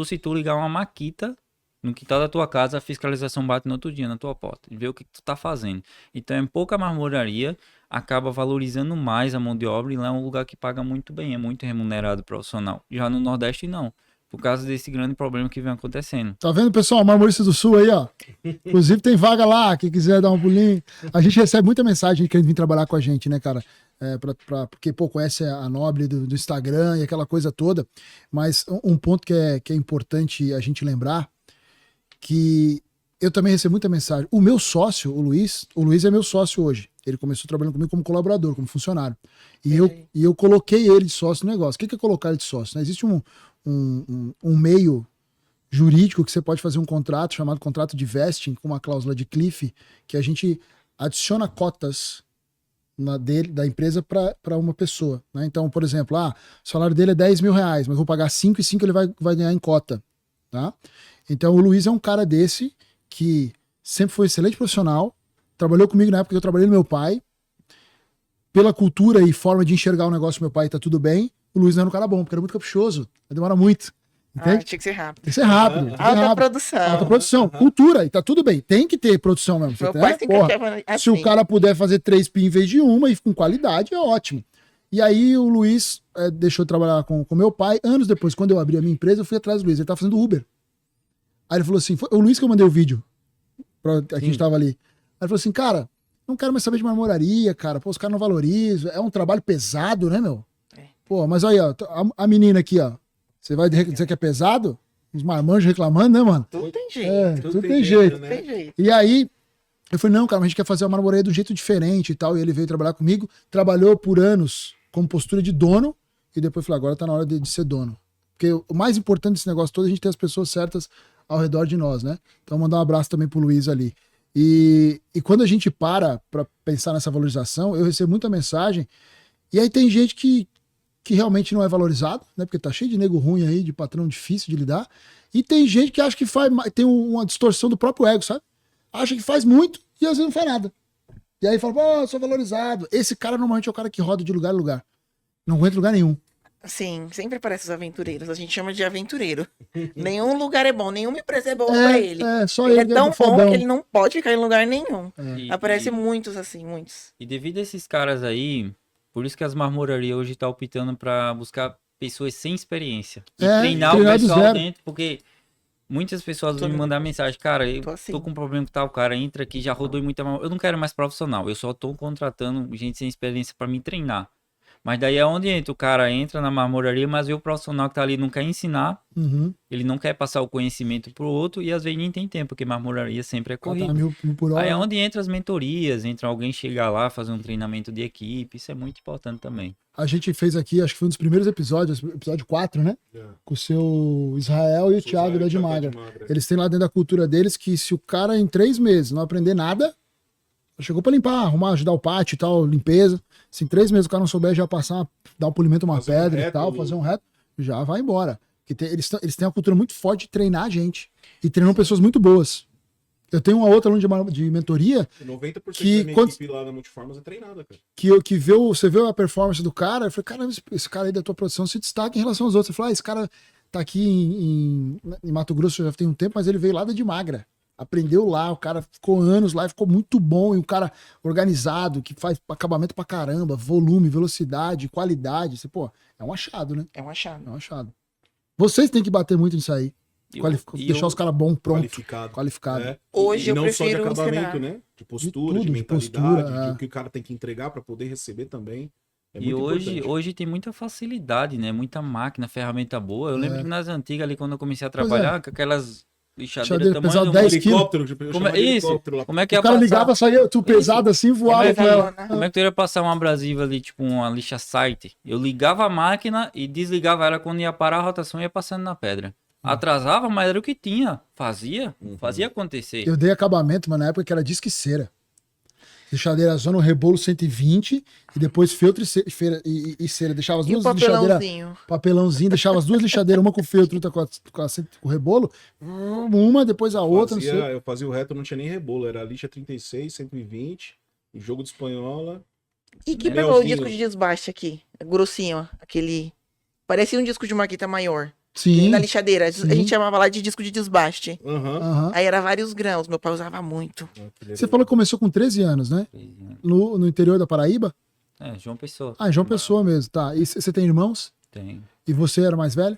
Speaker 3: se tu ligar uma maquita no quintal da tua casa, a fiscalização bate no outro dia na tua porta e vê o que tu tá fazendo. Então, é pouca marmoraria, acaba valorizando mais a mão de obra e lá é um lugar que paga muito bem, é muito remunerado profissional. Já no Nordeste, não. Por causa desse grande problema que vem acontecendo.
Speaker 2: Tá vendo, pessoal? Marmorista do Sul aí, ó. Inclusive tem vaga lá, quem quiser dar um pulinho. A gente recebe muita mensagem querendo vir trabalhar com a gente, né, cara? Porque, pô, conhece a Nobre do Instagram e aquela coisa toda. Mas um ponto que é importante a gente lembrar, que eu também recebo muita mensagem. O meu sócio, o Luiz é meu sócio hoje. Ele começou trabalhando comigo como colaborador, como funcionário. E eu coloquei ele de sócio no negócio. O que é colocar ele de sócio? Né? Existe um meio jurídico que você pode fazer um contrato chamado contrato de vesting com uma cláusula de cliff, que a gente adiciona cotas da empresa para uma pessoa. Né? Então, por exemplo, o salário dele é 10 mil reais, mas eu vou pagar 5 e 5 ele vai ganhar em cota. Tá? Então, o Luiz é um cara desse que sempre foi excelente profissional, trabalhou comigo na época que eu trabalhei no meu pai, pela cultura e forma de enxergar o negócio do meu pai, tá tudo bem. O Luiz não era um cara bom, porque era muito caprichoso, demora muito. Entende?
Speaker 1: Tinha que ser rápido.
Speaker 2: Tem que ser rápido. Alta produção. Cultura, e tá tudo bem. Tem que ter produção mesmo.
Speaker 1: Meu pai sempre quer assim.
Speaker 2: Se o cara puder fazer 3 pi em vez de uma e com qualidade, é ótimo. E aí o Luiz deixou eu trabalhar com meu pai. Anos depois, quando eu abri a minha empresa, eu fui atrás do Luiz. Ele tava fazendo Uber. Aí ele falou assim, foi o Luiz que eu mandei o vídeo. A gente tava ali. Aí ele falou assim, cara, não quero mais saber de marmoraria, cara. Pô, os caras não valorizam. É um trabalho pesado, né, meu? Pô, mas aí, ó, a menina aqui, ó. Você vai dizer que é pesado? Os marmanjos reclamando, né, mano?
Speaker 1: Tudo tem jeito.
Speaker 2: Tudo tem jeito.
Speaker 4: né?
Speaker 1: Tem jeito.
Speaker 2: E aí, eu falei, não, cara, mas a gente quer fazer a marmoraria do jeito diferente e tal. E ele veio trabalhar comigo. Trabalhou por anos como postura de dono. E depois falou, agora tá na hora de ser dono. Porque o mais importante desse negócio todo é a gente ter as pessoas certas ao redor de nós, né? Então, mandar um abraço também pro Luiz ali. E quando a gente para pensar nessa valorização, eu recebo muita mensagem. E aí tem gente que realmente não é valorizado, né? Porque tá cheio de nego ruim aí, de patrão difícil de lidar. E tem gente que acha que tem uma distorção do próprio ego, sabe? Acha que faz muito e às vezes não faz nada. E aí fala, pô, eu sou valorizado. Esse cara normalmente é o cara que roda de lugar em lugar. Não aguenta lugar nenhum.
Speaker 1: Sim, sempre parece os aventureiros. A gente chama de aventureiro. Nenhum lugar é bom, nenhuma empresa é boa pra ele.
Speaker 2: Só
Speaker 1: Ele é
Speaker 2: que
Speaker 1: tão bom
Speaker 2: fodão.
Speaker 1: que ele não pode ficar em lugar nenhum.
Speaker 3: E-
Speaker 1: Aparece
Speaker 3: e-
Speaker 1: muitos assim, muitos.
Speaker 3: E devido a esses caras aí, por isso que as marmorarias hoje tá optando pra buscar pessoas sem experiência. E treinar o
Speaker 2: treinar do
Speaker 3: pessoal
Speaker 2: zero.
Speaker 3: dentro, porque muitas pessoas vão me mandar mensagem, cara, eu
Speaker 1: Tô assim.
Speaker 3: tô com um problema com tal cara, entra aqui, já rodou em muita eu não quero mais profissional, eu só tô contratando gente sem experiência pra me treinar. Mas daí é onde entra, o cara entra na marmoraria, mas vê o profissional que tá ali não quer ensinar,
Speaker 2: Uhum.
Speaker 3: ele não quer passar o conhecimento pro outro e às vezes nem tem tempo, porque marmoraria sempre é
Speaker 2: Cara, tá
Speaker 3: corrida.
Speaker 2: mil por hora.
Speaker 3: Aí é onde entra as mentorias, entra alguém chegar lá, fazer um treinamento de equipe, isso é muito importante também.
Speaker 2: A gente fez aqui, acho que foi um dos primeiros episódios, episódio 4, né?
Speaker 4: É.
Speaker 2: Com o seu Israel e o Thiago da de Magra. Eles têm lá dentro da cultura deles que se o cara em 3 meses não aprender nada, chegou pra limpar, arrumar, ajudar o pátio e tal, limpeza. Se em 3 meses o cara não souber já passar, dar um polimento, uma
Speaker 4: Fazer um
Speaker 2: pedra e
Speaker 4: reto,
Speaker 2: tal, fazer um reto, já vai embora. Porque eles têm uma cultura muito forte de treinar a gente. E treinam pessoas muito boas. Eu tenho uma outra aluna de mentoria
Speaker 4: 90%
Speaker 2: que
Speaker 4: da minha
Speaker 2: quando-
Speaker 4: equipe lá na Multiformas é treinada, cara.
Speaker 2: que você vê a performance do cara, eu falei, cara, esse cara aí da tua produção se destaca em relação aos outros. Eu falei, esse cara tá aqui em Mato Grosso já tem um tempo, mas ele veio lá da de Magra. Aprendeu lá, o cara ficou anos lá, ficou muito bom, e um cara organizado, que faz acabamento pra caramba, volume, velocidade, qualidade. Você, pô, é um achado, né?
Speaker 1: É um achado.
Speaker 2: É um achado. Vocês têm que bater muito nisso aí. Deixar os caras bons, prontos,
Speaker 4: Qualificado.
Speaker 2: qualificados.
Speaker 4: É.
Speaker 1: Hoje
Speaker 4: E
Speaker 1: eu
Speaker 4: não só de
Speaker 1: prefiro
Speaker 4: acabamento,
Speaker 1: ensinar.
Speaker 4: né? De postura,
Speaker 2: tudo,
Speaker 4: de
Speaker 2: de
Speaker 4: mentalidade,
Speaker 2: postura,
Speaker 4: de o que o cara tem que entregar pra poder receber também. É
Speaker 3: E
Speaker 4: muito
Speaker 3: hoje,
Speaker 4: importante.
Speaker 3: hoje tem muita facilidade, né? Muita máquina, ferramenta boa. Eu lembro que nas antigas ali, quando eu comecei a
Speaker 2: Pois é.
Speaker 3: trabalhar, com aquelas lixadeiras
Speaker 2: Lixadeira
Speaker 3: tamanho
Speaker 2: pesada
Speaker 3: do
Speaker 2: 10
Speaker 3: mundo.
Speaker 2: quilos.
Speaker 4: Helicóptero, eu
Speaker 3: Como
Speaker 4: chamava
Speaker 3: é
Speaker 4: de
Speaker 3: isso?
Speaker 4: helicóptero lá.
Speaker 3: Como é que
Speaker 2: O
Speaker 3: ia
Speaker 2: cara
Speaker 3: passar?
Speaker 2: ligava, saía tu pesado assim, voava
Speaker 1: Mas
Speaker 2: com ela.
Speaker 1: aí, né?
Speaker 3: Como é que tu ia passar uma abrasiva ali, tipo uma lixa site? Eu ligava a máquina e desligava ela quando ia parar a rotação e ia passando na pedra. Atrasava, mas era o que tinha. Fazia acontecer.
Speaker 2: Eu dei acabamento, mas na época que era disque e cera. Lixadeira zona, rebolo 120 e depois feltro e cera. Deixava as
Speaker 1: E o
Speaker 2: duas lixadeiras,
Speaker 1: papelãozinho?
Speaker 2: papelãozinho, deixava as duas lixadeiras, uma com feltro, outra com rebolo, uma, depois a outra, não sei.
Speaker 4: Eu fazia o reto, não tinha nem rebolo. Era lixa 36, 120, o jogo de espanhola.
Speaker 1: E que
Speaker 4: É.
Speaker 1: pegou o
Speaker 4: Leozinho.
Speaker 1: disco de desbaste aqui? Grossinho, ó, aquele... Parecia um disco de marquita maior.
Speaker 2: Sim.
Speaker 1: Na lixadeira.
Speaker 2: sim.
Speaker 1: A gente chamava lá de disco de desbaste.
Speaker 4: Aham.
Speaker 2: Aham.
Speaker 1: Aí era vários grãos. Meu pai usava muito.
Speaker 2: Você falou que começou com 13 anos, né? No interior da Paraíba?
Speaker 3: É, João Pessoa.
Speaker 2: Ah, em João Pessoa mesmo, tá. E você tem irmãos?
Speaker 3: Tem.
Speaker 2: E você era mais velho?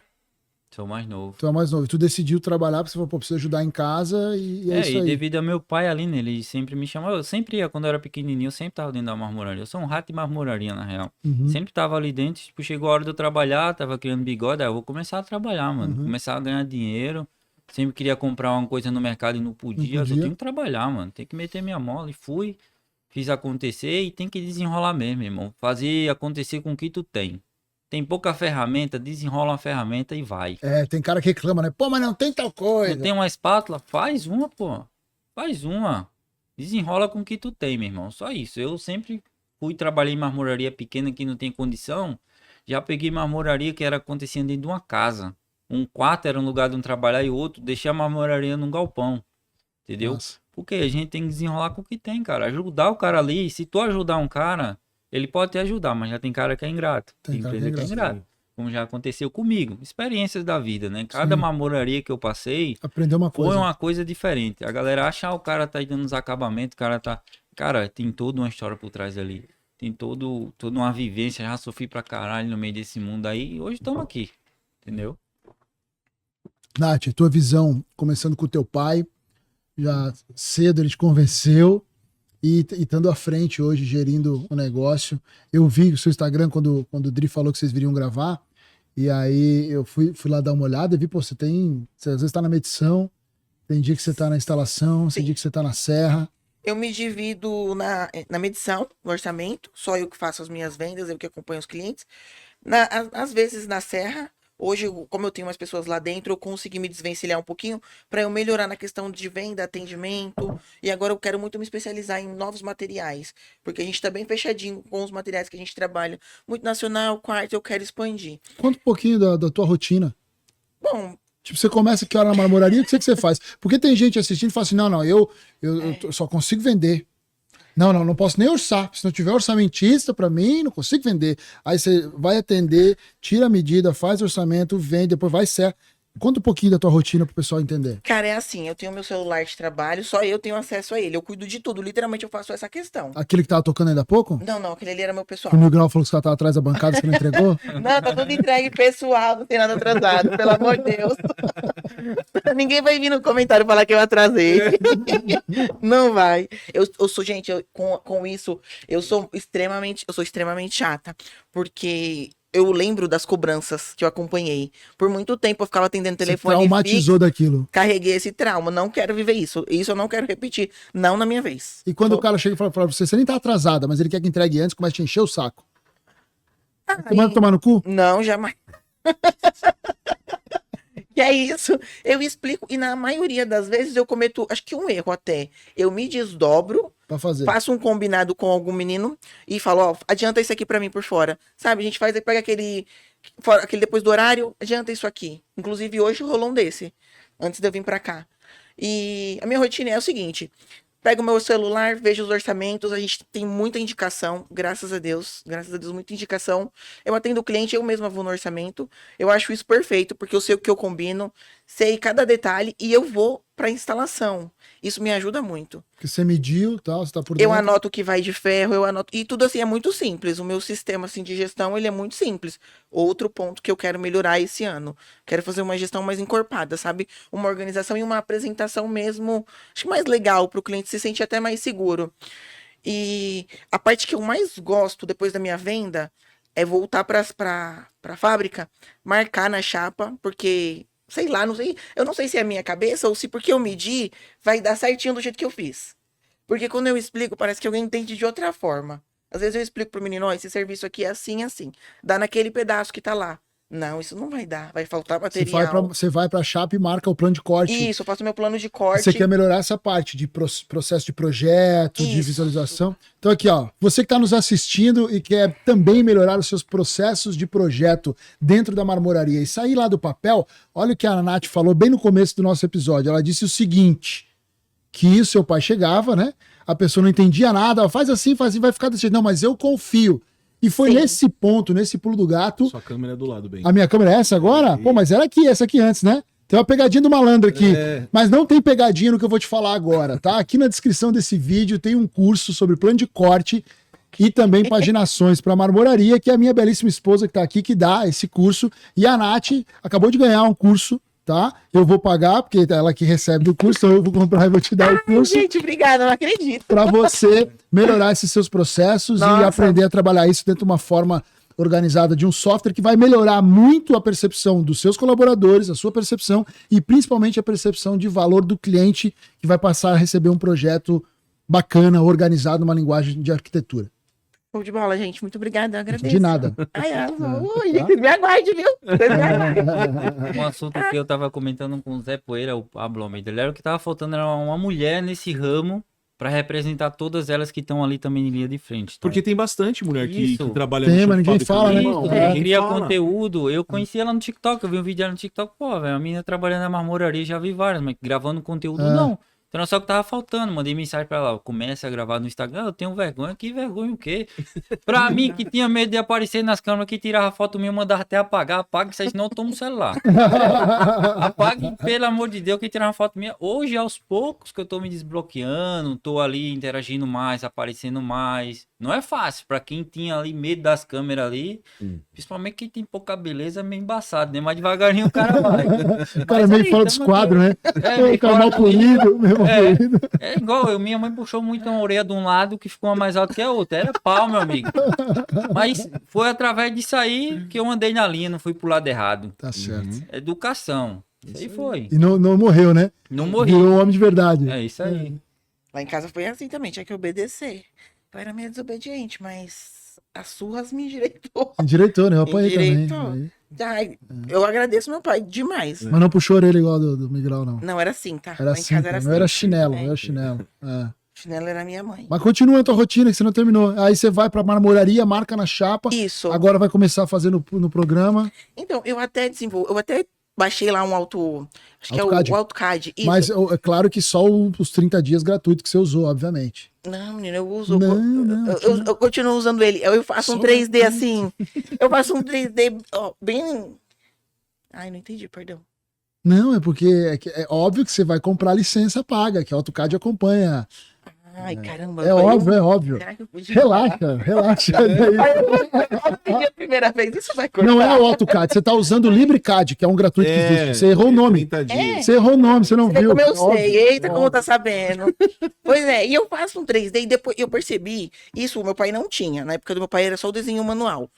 Speaker 3: Sou mais novo.
Speaker 2: Tu é mais novo. E tu decidiu trabalhar porque você falou, pô, preciso ajudar em casa e é isso
Speaker 3: E
Speaker 2: aí.
Speaker 3: devido ao meu pai ali, né? Ele sempre me chamava. Eu sempre ia, quando eu era pequenininho, eu sempre tava dentro da marmoraria. Eu sou um rato de marmoraria, na real.
Speaker 2: Uhum.
Speaker 3: Sempre tava ali dentro. Tipo, chegou a hora de eu trabalhar, tava criando bigode. Aí eu vou começar a trabalhar, mano.
Speaker 2: Uhum.
Speaker 3: Começar a ganhar dinheiro. Sempre queria comprar uma coisa no mercado e não podia. Eu
Speaker 2: podia.
Speaker 3: tenho que trabalhar, mano. Tem que meter minha mola. E fui, fiz acontecer e tem que desenrolar mesmo, irmão. Fazer acontecer com o que tu tem. Tem pouca ferramenta, desenrola uma ferramenta e vai.
Speaker 2: É, tem cara que reclama, né? Pô, mas não tem tal coisa.
Speaker 3: Não tem uma espátula? Faz uma, pô. Faz uma. Desenrola com o que tu tem, meu irmão. Só isso. Eu sempre trabalhei em marmoraria pequena que não tem condição. Já peguei marmoraria que era acontecendo dentro de uma casa. Um quarto era um lugar de um trabalhar e o outro deixei a marmoraria num galpão. Entendeu?
Speaker 2: Nossa.
Speaker 3: Porque a gente tem que desenrolar com o que tem, cara. Ajudar o cara ali. Se tu ajudar um cara, ele pode te ajudar, mas já tem cara que é ingrato.
Speaker 2: Tem cara que é
Speaker 3: empresa que é
Speaker 2: ingrato.
Speaker 3: ingrato. Como já aconteceu comigo. Experiências da vida, né? Cada
Speaker 2: Sim.
Speaker 3: marmoraria que eu passei
Speaker 2: Aprendeu uma
Speaker 3: foi
Speaker 2: coisa.
Speaker 3: uma coisa diferente. A galera acha, o cara tá aí dando os acabamentos, o cara tá... Cara, tem toda uma história por trás ali. tem toda uma vivência, já sofri pra caralho no meio desse mundo aí, e hoje estamos aqui, entendeu?
Speaker 2: Nath, tua visão, começando com o teu pai, já cedo ele te convenceu e estando à frente hoje, gerindo o negócio. Eu vi o seu Instagram quando o Dri falou que vocês viriam gravar, e aí eu fui lá dar uma olhada e vi, pô, você às vezes tá na medição, tem dia que você tá na instalação, tem dia que você tá na serra.
Speaker 1: Eu me divido na medição, no orçamento, só eu que faço as minhas vendas, eu que acompanho os clientes. Às vezes na serra, hoje, como eu tenho mais pessoas lá dentro, eu consegui me desvencilhar um pouquinho para eu melhorar na questão de venda, atendimento. E agora eu quero muito me especializar em novos materiais, porque a gente tá bem fechadinho com os materiais que a gente trabalha. Muito nacional, quarto, eu quero expandir.
Speaker 2: Conta um pouquinho da tua rotina.
Speaker 1: Bom,
Speaker 2: Tipo, você começa que hora na marmoraria, o que você faz? Porque tem gente assistindo e fala assim, não, eu só consigo vender. Não posso nem orçar. Se não tiver orçamentista, pra mim, não consigo vender. Aí você vai atender, tira a medida, faz orçamento, vende, depois vai ser. Conta um pouquinho da tua rotina pro pessoal entender.
Speaker 1: cara, é assim, eu tenho meu celular de trabalho, só eu tenho acesso a ele. Eu cuido de tudo, literalmente eu faço essa questão.
Speaker 2: Aquele que tava tocando ainda há pouco?
Speaker 1: Não, aquele ali era meu pessoal.
Speaker 2: O Mil Grau falou que você tava atrás da bancada, você não entregou?
Speaker 1: Não, tá tudo entregue pessoal, não tem nada atrasado, pelo amor de Deus. Ninguém vai vir no comentário falar que eu atrasei. Não vai. Eu sou, gente, com isso, eu sou extremamente chata, porque eu lembro das cobranças que eu acompanhei. Por muito tempo eu ficava atendendo
Speaker 2: Você
Speaker 1: telefone
Speaker 2: traumatizou
Speaker 1: fixo,
Speaker 2: daquilo.
Speaker 1: carreguei esse trauma, não quero viver isso. Isso eu não quero repetir, não na minha vez.
Speaker 2: E quando o cara chega e fala pra você nem tá atrasada, mas ele quer que entregue antes, começa a te encher o saco. Você manda tomar no cu?
Speaker 1: Não, jamais. Que é isso? Eu explico, e na maioria das vezes eu cometo, acho que um erro até. Eu me desdobro,
Speaker 2: Pra fazer.
Speaker 1: faço um combinado com algum menino e falo, ó, adianta isso aqui pra mim por fora. Sabe, a gente pega aquele depois do horário, adianta isso aqui. Inclusive hoje rolou um desse, antes de eu vir pra cá. E a minha rotina é o seguinte: pego o meu celular, vejo os orçamentos, a gente tem muita indicação, graças a Deus, muita indicação. Eu atendo o cliente, eu mesma vou no orçamento. Eu acho isso perfeito, porque eu sei o que eu combino, sei cada detalhe e eu vou pra instalação. Isso me ajuda muito.
Speaker 2: Porque você mediu, tal, você tá por
Speaker 1: Eu
Speaker 2: dentro.
Speaker 1: anoto o que vai de ferro, eu anoto. E tudo assim é muito simples. O meu sistema assim, de gestão ele é muito simples. Outro ponto que eu quero melhorar esse ano. Quero fazer uma gestão mais encorpada, sabe? Uma organização e uma apresentação mesmo, acho que mais legal para o cliente se sentir até mais seguro. E a parte que eu mais gosto depois da minha venda é voltar para a fábrica, marcar na chapa, porque sei lá, não sei, eu não sei se é a minha cabeça ou se porque eu medi vai dar certinho do jeito que eu fiz. Porque quando eu explico, parece que alguém entende de outra forma. Às vezes eu explico pro menino, ó, esse serviço aqui é assim, assim. Dá naquele pedaço que tá lá. Não, isso não vai dar, vai faltar material.
Speaker 2: Você vai pra chapa e marca o plano de corte.
Speaker 1: Isso, eu faço meu plano de corte.
Speaker 2: Você quer melhorar essa parte de processo de projeto, de
Speaker 1: Isso.
Speaker 2: visualização. Então aqui, ó, você que está nos assistindo e quer também melhorar os seus processos de projeto dentro da marmoraria e sair lá do papel, olha o que a Nath falou bem no começo do nosso episódio. Ela disse o seguinte, que o seu pai chegava, né? A pessoa não entendia nada, faz assim, vai ficar desse jeito. Não, mas eu confio. E foi
Speaker 1: Sim.
Speaker 2: nesse ponto, nesse pulo do gato.
Speaker 4: Sua câmera é do lado, bem.
Speaker 2: A minha câmera é essa agora? Pô, mas era aqui, essa aqui antes, né? Tem uma pegadinha do malandro aqui.
Speaker 4: É.
Speaker 2: Mas não tem pegadinha no que eu vou te falar agora, tá? Aqui na descrição desse vídeo tem um curso sobre plano de corte e também paginações para marmoraria, que é a minha belíssima esposa que tá aqui, que dá esse curso. E a Nath acabou de ganhar um curso, tá? Eu vou pagar, porque é ela que recebe do curso, então eu vou comprar e vou te dar o curso.
Speaker 1: Gente, obrigada, não acredito.
Speaker 2: Para você melhorar esses seus processos e
Speaker 1: Nossa.
Speaker 2: aprender a trabalhar isso dentro de uma forma organizada de um software que vai melhorar muito a percepção dos seus colaboradores, a sua percepção e principalmente a percepção de valor do cliente que vai passar a receber um projeto bacana, organizado, numa linguagem de arquitetura.
Speaker 1: Show de bola, gente. Muito obrigada, eu agradeço.
Speaker 2: De nada.
Speaker 1: Ai, ui,
Speaker 2: Tá?
Speaker 1: me aguarde, viu? Vocês me aguardem.
Speaker 3: Um assunto que eu tava comentando com o Zé Poeira, o Pablo Almeida, ele era o que tava faltando, era uma mulher nesse ramo pra representar todas elas que estão ali também em linha de frente. Tá?
Speaker 4: Porque tem bastante mulher que
Speaker 3: Isso.
Speaker 4: trabalha
Speaker 2: Tem,
Speaker 4: chão
Speaker 2: mas
Speaker 4: de
Speaker 2: ninguém
Speaker 4: fábrica,
Speaker 2: fala, né?
Speaker 3: Isso,
Speaker 4: irmão.
Speaker 2: É.
Speaker 3: quem cria
Speaker 4: Fala.
Speaker 3: conteúdo, eu conheci ela no TikTok, eu vi um vídeo dela no TikTok, pô, velho, a menina trabalhando na marmoraria, já vi várias, mas gravando conteúdo não. Então só que tava faltando, mandei mensagem pra ela, comece a gravar no Instagram, eu tenho vergonha, que vergonha o quê? Pra mim, que tinha medo de aparecer nas câmeras, que tirava foto minha, mandava até apagar, apaga isso aí, senão eu tomo o celular. Apague, pelo amor de Deus, que tirar uma foto minha. Hoje, aos poucos que eu tô me desbloqueando, tô ali interagindo mais, aparecendo mais. Não é fácil. Pra quem tinha ali medo das câmeras ali, principalmente quem tem pouca beleza, é meio embaçado, né? Mas devagarinho o cara vai.
Speaker 2: O cara é meio fora dos quadros, né? O cara mal polido, meio mal polido.
Speaker 3: É igual, minha mãe puxou muito uma orelha de um lado que ficou uma mais alta que a outra. Era pau, meu amigo. Mas foi através disso aí que eu andei na linha, não fui pro lado errado.
Speaker 2: Tá certo.
Speaker 3: Educação. Isso aí foi.
Speaker 2: E não morreu, né?
Speaker 3: Não morri.
Speaker 2: Virou um homem de verdade.
Speaker 3: É isso aí.
Speaker 1: Lá em casa foi assim também, tinha que obedecer. Eu era meio desobediente, mas as surras me endireitou.
Speaker 2: Endireitou, né? Eu apanhei
Speaker 1: Endireitou.
Speaker 2: também.
Speaker 1: Ai, eu agradeço meu pai demais.
Speaker 2: Mas não puxou a orelha igual do Miguel, não.
Speaker 1: Não, era assim, tá?
Speaker 2: Era
Speaker 1: Lá em
Speaker 2: assim,
Speaker 1: casa era
Speaker 2: não era
Speaker 1: assim.
Speaker 2: chinelo,
Speaker 1: É.
Speaker 2: não era chinelo. É.
Speaker 1: Chinelo era minha mãe.
Speaker 2: Mas continua a tua rotina que você não terminou. Aí você vai pra marmoraria, marca na chapa.
Speaker 1: Isso.
Speaker 2: Agora vai começar a fazer no programa.
Speaker 1: Então, eu até baixei lá um acho que
Speaker 2: AutoCAD.
Speaker 1: é o AutoCAD. Isso.
Speaker 2: Mas é claro que só os 30 dias gratuitos que você usou, obviamente.
Speaker 1: Não, menino, eu uso.
Speaker 2: Não,
Speaker 1: Eu continuo usando ele. Eu faço um
Speaker 2: Só
Speaker 1: 3D assim. Eu faço um 3D ó, bem. Ai, não entendi, perdão.
Speaker 2: Não, é porque é óbvio que você vai comprar licença paga, que a AutoCAD acompanha.
Speaker 1: Ai, caramba.
Speaker 2: É óbvio, é óbvio.
Speaker 1: Será que eu podia
Speaker 2: Relaxa, relaxa.
Speaker 1: falar? A primeira vez, isso vai cortar.
Speaker 2: Não é o AutoCAD, você tá usando o LibreCAD, que é um gratuito que existe. Você errou o nome.
Speaker 4: 30 dias.
Speaker 2: Você errou o nome, você não
Speaker 1: Sei
Speaker 2: viu.
Speaker 1: como eu
Speaker 2: É óbvio.
Speaker 1: sei, eita, como tá sabendo. Pois é, e eu faço um 3D e depois eu percebi, isso o meu pai não tinha, na época do meu pai era só o desenho manual.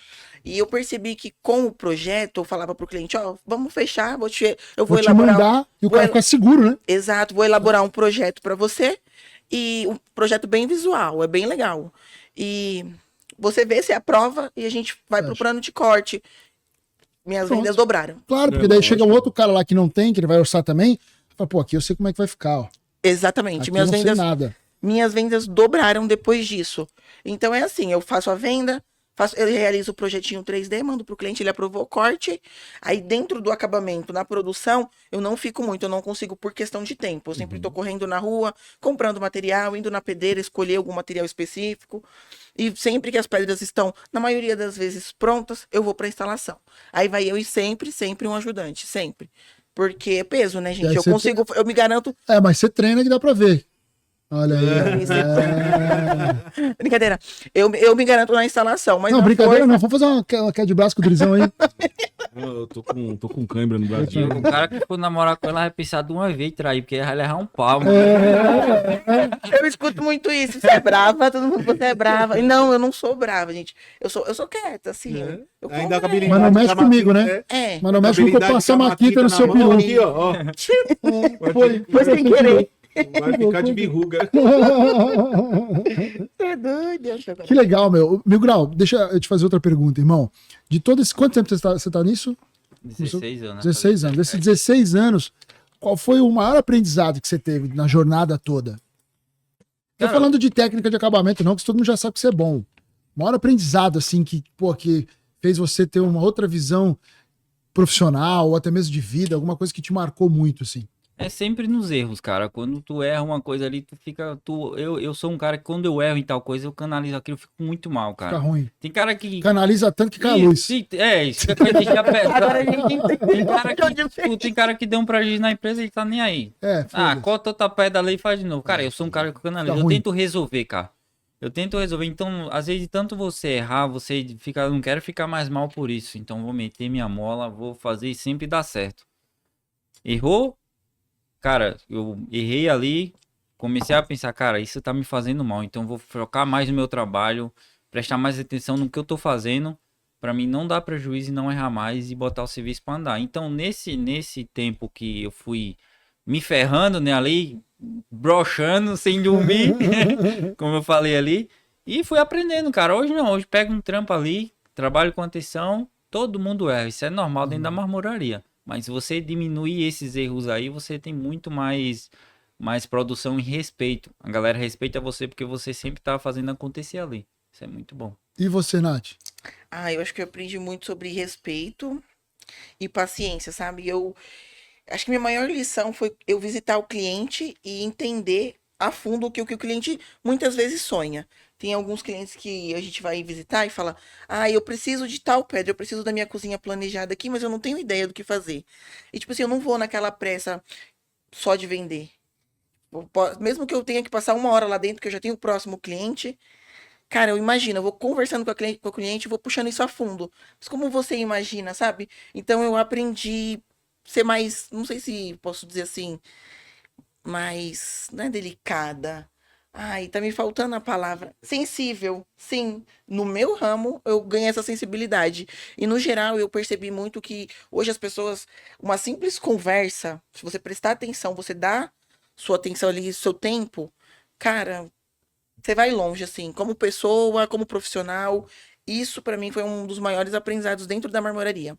Speaker 1: E eu percebi que com o projeto, eu falava pro cliente, ó, vamos fechar, eu vou
Speaker 2: Vou te
Speaker 1: elaborar.
Speaker 2: mandar e o
Speaker 1: vou
Speaker 2: cara
Speaker 1: el-
Speaker 2: fica seguro, né?
Speaker 1: Exato, vou elaborar um projeto para você e um projeto bem visual, é bem legal. E você vê se aprova e a gente vai pro
Speaker 2: Fecha.
Speaker 1: plano de corte. Minhas
Speaker 2: Pronto.
Speaker 1: vendas dobraram.
Speaker 2: Claro, porque daí chega um outro cara lá que não tem, que ele vai orçar também. Fala, pô, aqui eu sei como é que vai ficar, ó.
Speaker 1: Exatamente.
Speaker 2: Aqui eu não sei nada.
Speaker 1: Minhas vendas dobraram depois disso. Então é assim, eu faço a venda, eu realizo o projetinho 3D, mando pro cliente, ele aprovou o corte. Aí dentro do acabamento, na produção, eu não fico muito, eu não consigo por questão de tempo. Eu sempre tô correndo na rua, comprando material, indo na pedreira, escolher algum material específico. E sempre que as pedras estão, na maioria das vezes, prontas, eu vou pra instalação. Aí vai eu e sempre um ajudante, sempre. Porque é peso, né,
Speaker 2: E
Speaker 1: gente?
Speaker 2: aí
Speaker 1: Eu
Speaker 2: você
Speaker 1: consigo, eu me garanto.
Speaker 2: É, mas você treina que dá pra ver. Olha aí.
Speaker 1: Brincadeira. Eu me garanto na instalação, mas
Speaker 2: Não,
Speaker 1: na
Speaker 2: brincadeira
Speaker 1: força-
Speaker 2: não. Vamos fazer uma queda de braço com o Drizão aí.
Speaker 4: Eu tô com cãibra no Brasil.
Speaker 3: O cara que for namorar com ela vai pensar de uma vez trair, porque vai levar um pau.
Speaker 1: Eu escuto muito isso. Você é brava, todo mundo você é brava. E não, eu não sou brava, gente. Eu sou quieta, assim. Eu
Speaker 4: Ainda a
Speaker 1: converso.
Speaker 4: cabelinho.
Speaker 2: Mas não mexe comigo, né?
Speaker 1: É.
Speaker 2: Mas não mexe comigo que eu passo a maquita no seu peru.
Speaker 4: Aqui, ó.
Speaker 1: Foi sem querer.
Speaker 4: Vai ficar de birruga.
Speaker 1: Você é doido.
Speaker 2: Que legal, meu. Mil Grau, deixa eu te fazer outra pergunta, irmão. De todo esse. Quanto tempo você tá nisso?
Speaker 3: 16 anos.
Speaker 2: 16 anos. Desses 16 anos, qual foi o maior aprendizado que você teve na jornada toda? Tô
Speaker 3: Cara,
Speaker 2: falando de técnica de acabamento, não, que todo mundo já sabe que você é bom. O maior aprendizado, assim, que fez você ter uma outra visão profissional, ou até mesmo de vida, alguma coisa que te marcou muito, assim.
Speaker 3: É sempre nos erros, cara. Quando tu erra uma coisa ali, tu fica. Eu sou um cara que quando eu erro em tal coisa, eu canalizo aquilo, eu fico muito mal,
Speaker 2: Fica
Speaker 3: cara.
Speaker 2: ruim.
Speaker 3: Tem cara que.
Speaker 2: Canaliza tanto que cai a luz.
Speaker 3: Isso que vai deixar
Speaker 1: Agora a
Speaker 3: pesado.
Speaker 1: gente
Speaker 3: Tem cara
Speaker 1: entende.
Speaker 3: tem cara que deu um prejuízo na empresa e ele tá nem aí.
Speaker 2: É,
Speaker 3: Ah,
Speaker 2: foda-se.
Speaker 3: corta outra pedra ali e faz de novo. Cara, eu sou um cara que canaliza.
Speaker 2: Fica
Speaker 3: Eu
Speaker 2: ruim.
Speaker 3: tento resolver, cara. Eu tento resolver. Então, às vezes, tanto você errar, você fica. Eu não quero ficar mais mal por isso. Então, vou meter minha mola, vou fazer e sempre dar certo. Errou? Cara, eu errei ali. Comecei a pensar, cara, isso tá me fazendo mal. Então, vou focar mais no meu trabalho, prestar mais atenção no que eu tô fazendo, pra mim não dar prejuízo e não errar mais e botar o serviço pra andar. Então, nesse tempo que eu fui me ferrando, né, ali, broxando, sem dormir, como eu falei ali, e fui aprendendo, cara. Hoje não, hoje pego um trampo ali, trabalho com atenção, todo mundo erra, isso é normal dentro da marmoraria. Mas se você diminuir esses erros aí, você tem muito mais produção e respeito. A galera respeita você porque você sempre tá fazendo acontecer ali. Isso é muito bom.
Speaker 2: E você, Nath?
Speaker 1: Ah, eu acho que eu aprendi muito sobre respeito e paciência, sabe? Eu acho que minha maior lição foi eu visitar o cliente e entender a fundo o que o cliente muitas vezes sonha. Tem alguns clientes que a gente vai visitar e fala: ah, eu preciso de tal pedra, eu preciso da minha cozinha planejada aqui, mas eu não tenho ideia do que fazer. E tipo assim, eu não vou naquela pressa só de vender. Mesmo que eu tenha que passar 1 hora lá dentro, que eu já tenho o próximo cliente, Cara, eu imagino, eu vou conversando com a cliente, vou puxando isso a fundo. Mas como você imagina, sabe? Então eu aprendi ser mais, não sei se posso dizer assim, mais, não é delicada. Ai, tá me faltando a palavra. Sensível, sim. No meu ramo, eu ganhei essa sensibilidade. E no geral, eu percebi muito que hoje as pessoas, uma simples conversa, se você prestar atenção, você dá sua atenção ali, seu tempo, cara, você vai longe, assim, como pessoa, como profissional. Isso, pra mim, foi um dos maiores aprendizados dentro da marmoraria.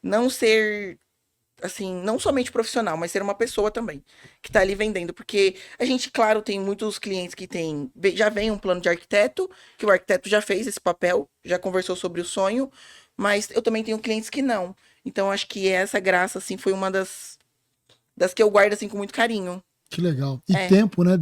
Speaker 1: Não ser, assim, não somente profissional, mas ser uma pessoa também, que tá ali vendendo. Porque a gente, claro, tem muitos clientes que tem, já vem um plano de arquiteto, que o arquiteto já fez esse papel, já conversou sobre o sonho, mas eu também tenho clientes que não. Então, acho que essa graça, assim, foi uma das que eu guardo, assim, com muito carinho.
Speaker 2: Que legal. E
Speaker 1: É.
Speaker 2: tempo, né?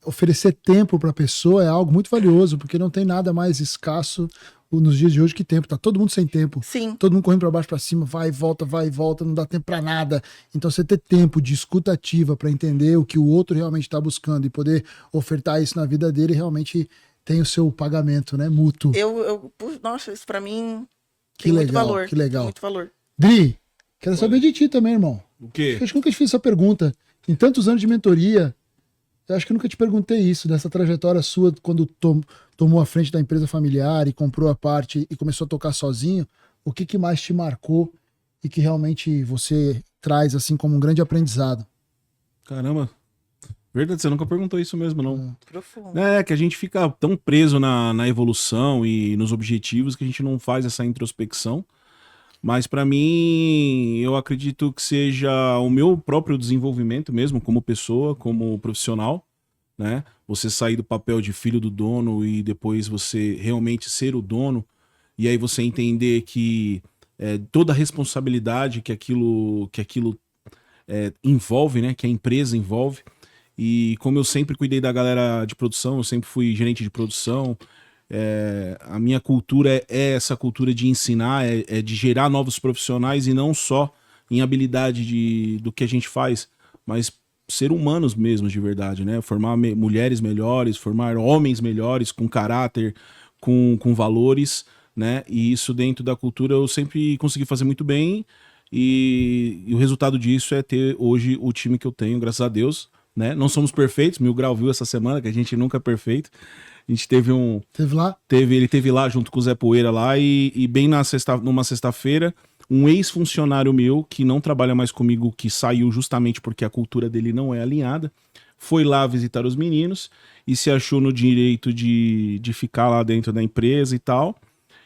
Speaker 2: Oferecer tempo para a pessoa é algo muito valioso, porque não tem nada mais escasso nos dias de hoje que tempo. Tá todo mundo sem tempo.
Speaker 1: Sim,
Speaker 2: Todo mundo correndo para baixo, para cima, vai e volta, não dá tempo para nada. Então você ter tempo de escuta ativa para entender o que o outro realmente está buscando e poder ofertar isso na vida dele realmente tem o seu pagamento, né? Mútuo.
Speaker 1: nossa, isso pra mim
Speaker 2: Que
Speaker 1: tem muito
Speaker 2: legal,
Speaker 1: valor.
Speaker 2: que legal.
Speaker 1: Tem muito valor.
Speaker 2: Dri, quero saber de ti também, irmão.
Speaker 4: O quê?
Speaker 2: Acho que eu nunca te fiz essa pergunta. Em tantos anos de mentoria, eu acho que eu nunca te perguntei isso, dessa trajetória sua, quando tomou a frente da empresa familiar e comprou a parte e começou a tocar sozinho, o que mais te marcou e que realmente você traz assim como um grande aprendizado?
Speaker 4: Caramba. Verdade, você nunca perguntou isso mesmo, não.
Speaker 1: Profundo.
Speaker 4: É, que a gente fica tão preso na evolução e nos objetivos que a gente não faz essa introspecção. Mas pra mim, eu acredito que seja o meu próprio desenvolvimento mesmo, como pessoa, como profissional, né? Você sair do papel de filho do dono e depois você realmente ser o dono, e aí você entender que toda a responsabilidade que aquilo envolve, né? Que a empresa envolve. E como eu sempre cuidei da galera de produção, eu sempre fui gerente de produção, a minha cultura é essa cultura de ensinar, é de gerar novos profissionais e não só em habilidade do que a gente faz, mas ser humanos mesmo de verdade, né? Formar mulheres melhores, formar homens melhores, com caráter, com valores, né? E isso dentro da cultura eu sempre consegui fazer muito bem e o resultado disso é ter hoje o time que eu tenho, graças a Deus, né? Não somos perfeitos, Mil Grau viu essa semana que a gente nunca é perfeito. A gente teve
Speaker 2: Teve lá?
Speaker 4: ele teve lá junto com o Zé Poeira lá e bem numa sexta-feira, um ex-funcionário meu que não trabalha mais comigo, que saiu justamente porque a cultura dele não é alinhada, foi lá visitar os meninos e se achou no direito de ficar lá dentro da empresa e tal.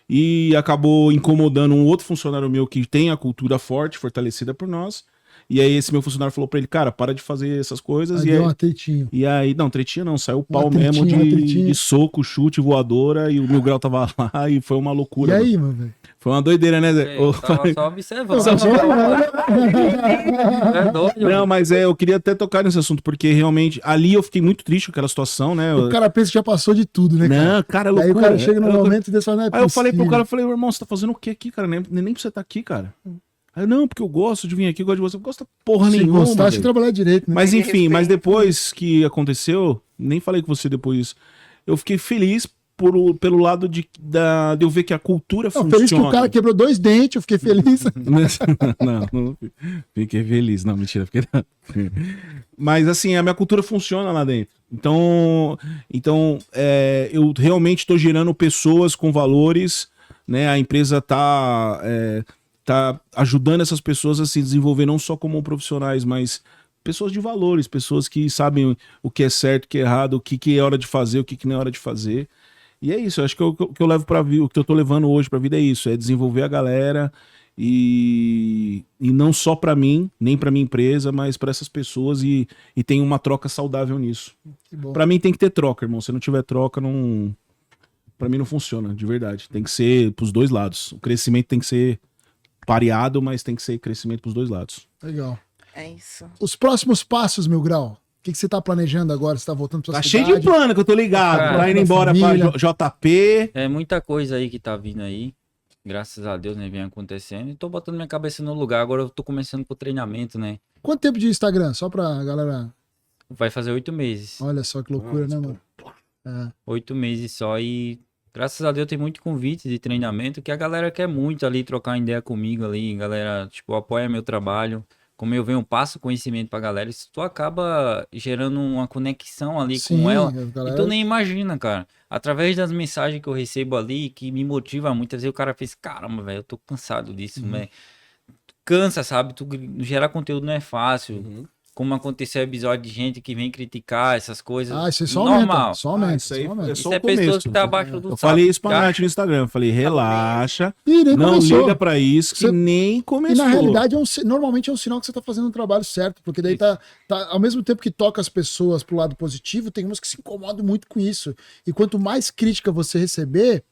Speaker 4: E acabou incomodando um outro funcionário meu que tem a cultura forte, fortalecida por nós. E aí esse meu funcionário falou pra ele, cara, para de fazer essas coisas.
Speaker 2: Aí deu um atritinho.
Speaker 4: E aí, não, tretinha não, saiu o pau
Speaker 2: atritinho,
Speaker 4: mesmo
Speaker 2: um atritinho.
Speaker 4: de soco, chute, voadora, e o Mil Grau tava lá e foi uma
Speaker 2: E
Speaker 4: loucura.
Speaker 2: aí, meu velho?
Speaker 4: Foi uma doideira, né, Zé?
Speaker 3: Eu tava só observando. É doido.
Speaker 4: Não, mas eu queria até tocar nesse assunto, porque realmente, ali eu fiquei muito triste com aquela situação, né?
Speaker 2: O cara pensa que já passou de tudo, né, cara?
Speaker 4: Não, cara, é
Speaker 2: Aí
Speaker 4: loucura.
Speaker 2: o cara chega num momento desse e fala, não é
Speaker 4: Aí eu falei pro
Speaker 2: possível.
Speaker 4: cara, falei, irmão, você tá fazendo o que aqui, cara? Nem pra você tá aqui, cara. Aí eu, não, porque eu gosto de vir aqui, eu gosto de você. Eu gosto porra
Speaker 2: Se
Speaker 4: nenhuma,
Speaker 2: gostasse de
Speaker 4: velho.
Speaker 2: trabalhar direito, né?
Speaker 4: Mas
Speaker 1: Ele
Speaker 4: enfim, mas
Speaker 1: respeita.
Speaker 4: depois que aconteceu, nem falei com você depois, eu fiquei feliz pelo lado de eu ver que a cultura
Speaker 2: Não,
Speaker 4: funciona.
Speaker 2: feliz que o cara quebrou 2 dentes, eu fiquei feliz.
Speaker 4: não fiquei feliz. Não, mentira. Mas assim, a minha cultura funciona lá dentro. Então eu realmente estou gerando pessoas com valores, né? A empresa tá ajudando essas pessoas a se desenvolver não só como profissionais, mas pessoas de valores, pessoas que sabem o que é certo, o que é errado, o que é hora de fazer, o que não é hora de fazer. E é isso, eu acho que o que eu levo pra vida, o que eu tô levando hoje pra vida é isso, é desenvolver a galera e não só pra mim, nem pra minha empresa, mas pra essas pessoas e tem uma troca saudável nisso.
Speaker 2: Que bom.
Speaker 4: Pra mim tem que ter troca, irmão. Se não tiver troca, não. Pra mim não funciona, de verdade. Tem que ser pros dois lados. O crescimento tem que ser pareado, mas tem que ser crescimento pros dois lados.
Speaker 2: Legal.
Speaker 1: É isso.
Speaker 2: Os próximos passos, Mil Grau. O que você tá planejando agora? Você tá voltando pra sua
Speaker 4: Tá cheio
Speaker 2: cidade?
Speaker 4: de plano que eu tô ligado.
Speaker 3: Cara,
Speaker 4: Tá indo
Speaker 2: da
Speaker 4: embora
Speaker 2: família.
Speaker 4: pra JP.
Speaker 3: É muita coisa aí que tá vindo aí. Graças a Deus, né? Vem acontecendo. E tô botando minha cabeça no lugar. Agora eu tô começando com o treinamento, né?
Speaker 2: Quanto tempo de Instagram? Só pra galera...
Speaker 3: Vai fazer 8 meses.
Speaker 2: Olha só que loucura, né, mano? É.
Speaker 3: 8 meses só e graças a Deus tem muito convite de treinamento que a galera quer muito ali trocar ideia comigo ali, galera, tipo, apoia meu trabalho. Como eu venho, passo conhecimento pra galera, isso tu acaba gerando uma conexão ali
Speaker 2: Sim,
Speaker 3: com ela
Speaker 2: a
Speaker 3: e
Speaker 2: galera...
Speaker 3: tu nem imagina, cara. Através das mensagens que eu recebo ali, que me motiva muitas vezes, o cara fez, caramba, velho, eu tô cansado disso,
Speaker 2: Uhum.
Speaker 3: né? Cansa, sabe? Gerar conteúdo não é fácil.
Speaker 4: Uhum.
Speaker 3: Como aconteceu episódio de gente que vem criticar essas coisas.
Speaker 2: Ah, isso aí só aumenta,
Speaker 3: Normal.
Speaker 2: só aumenta,
Speaker 4: Isso aí
Speaker 2: só aumenta.
Speaker 4: é
Speaker 3: Isso
Speaker 4: só
Speaker 3: é
Speaker 4: o começo.
Speaker 3: pessoas que tá abaixo do
Speaker 4: Eu
Speaker 3: sapo.
Speaker 4: falei isso pra
Speaker 3: Já-
Speaker 4: Nath no Instagram. Eu falei, relaxa,
Speaker 2: E nem
Speaker 4: não
Speaker 2: começou.
Speaker 4: liga pra isso, que
Speaker 2: Você-
Speaker 4: nem
Speaker 2: E
Speaker 4: começou.
Speaker 2: na realidade, normalmente é um sinal que você tá fazendo um trabalho certo, porque daí tá, ao mesmo tempo que toca as pessoas pro lado positivo, tem umas que se incomodam muito com isso. E quanto mais crítica você receber,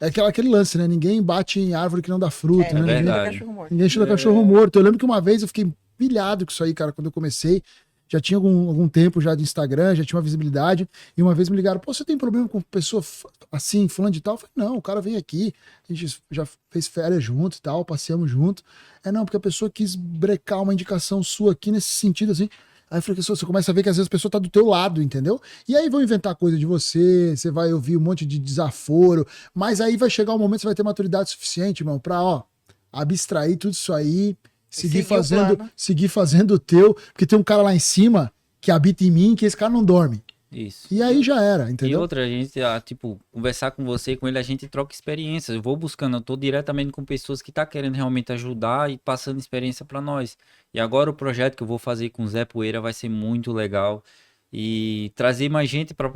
Speaker 2: é aquele lance, né? Ninguém bate em árvore que não dá fruto, né?
Speaker 1: ninguém
Speaker 2: Ninguém,
Speaker 1: chuta
Speaker 3: verdade.
Speaker 1: cachorro morto.
Speaker 2: ninguém chuta cachorro morto. Eu lembro que uma vez eu fiquei pilhado com isso aí, cara, quando eu comecei. Já tinha algum tempo já de Instagram, já tinha uma visibilidade. E uma vez me ligaram, pô, você tem problema com pessoa assim, fulano de tal? Eu falei, não, o cara vem aqui, a gente já fez férias junto e tal, passeamos junto. É, não, porque a pessoa quis brecar uma indicação sua aqui nesse sentido, assim. Aí eu falei, você começa a ver que às vezes a pessoa tá do teu lado, entendeu? E aí vão inventar coisa de você, você vai ouvir um monte de desaforo, mas aí vai chegar um momento que você vai ter maturidade suficiente, irmão, pra, ó, abstrair tudo isso aí,
Speaker 1: Seguir o plano.
Speaker 2: seguir fazendo o teu, porque tem um cara lá em cima que habita em mim, que esse cara não dorme.
Speaker 3: Isso.
Speaker 2: E aí já era,
Speaker 3: E
Speaker 2: entendeu?
Speaker 3: outra, a gente, tipo, conversar com você, com ele, a gente troca experiências. Eu vou buscando, eu tô diretamente com pessoas que tá querendo realmente ajudar e passando experiência para nós. E agora o projeto que eu vou fazer com o Zé Poeira vai ser muito legal. E trazer mais gente para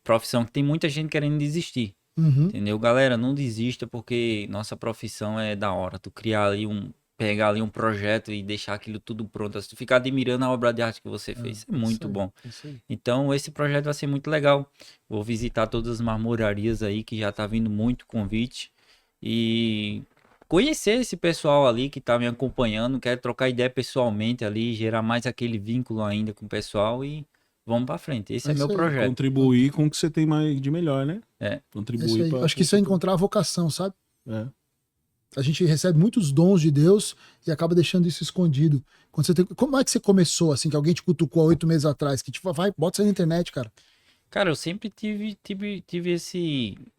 Speaker 3: profissão, que tem muita gente querendo desistir.
Speaker 2: Uhum.
Speaker 3: Entendeu? Galera, não desista porque nossa profissão é da hora. Tu criar ali pegar ali um projeto e deixar aquilo tudo pronto. Se tu ficar admirando a obra de arte que você fez, é muito
Speaker 2: Isso aí,
Speaker 3: bom.
Speaker 2: isso aí.
Speaker 3: Então, esse projeto vai ser muito legal. Vou visitar todas as marmorarias aí, que já tá vindo muito convite. E conhecer esse pessoal ali que tá me acompanhando. Quero trocar ideia pessoalmente ali, gerar mais aquele vínculo ainda com o pessoal e vamos pra frente. Esse
Speaker 2: É
Speaker 3: é meu
Speaker 2: isso aí.
Speaker 3: projeto.
Speaker 4: Contribuir com o que você tem mais de melhor, né?
Speaker 3: É.
Speaker 2: É isso
Speaker 4: Contribuir
Speaker 2: aí.
Speaker 4: pra...
Speaker 2: Acho que isso é encontrar a vocação, sabe?
Speaker 4: É.
Speaker 2: A gente recebe muitos dons de Deus e acaba deixando isso escondido. Como é que você começou, assim, que alguém te cutucou há 8 meses atrás? Que tipo, vai, bota isso aí na internet, cara.
Speaker 3: Cara, eu sempre tive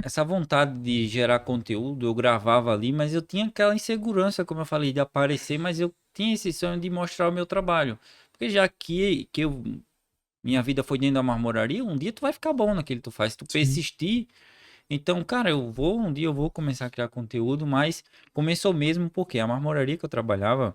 Speaker 3: essa vontade de gerar conteúdo, eu gravava ali, mas eu tinha aquela insegurança, como eu falei, de aparecer, mas eu tinha esse sonho de mostrar o meu trabalho. Porque já minha vida foi dentro da marmoraria, um dia tu vai ficar bom naquilo que tu faz, se tu
Speaker 2: Sim.
Speaker 3: persistir. Então, cara, um dia eu vou começar a criar conteúdo, mas começou mesmo porque a marmoraria que eu trabalhava,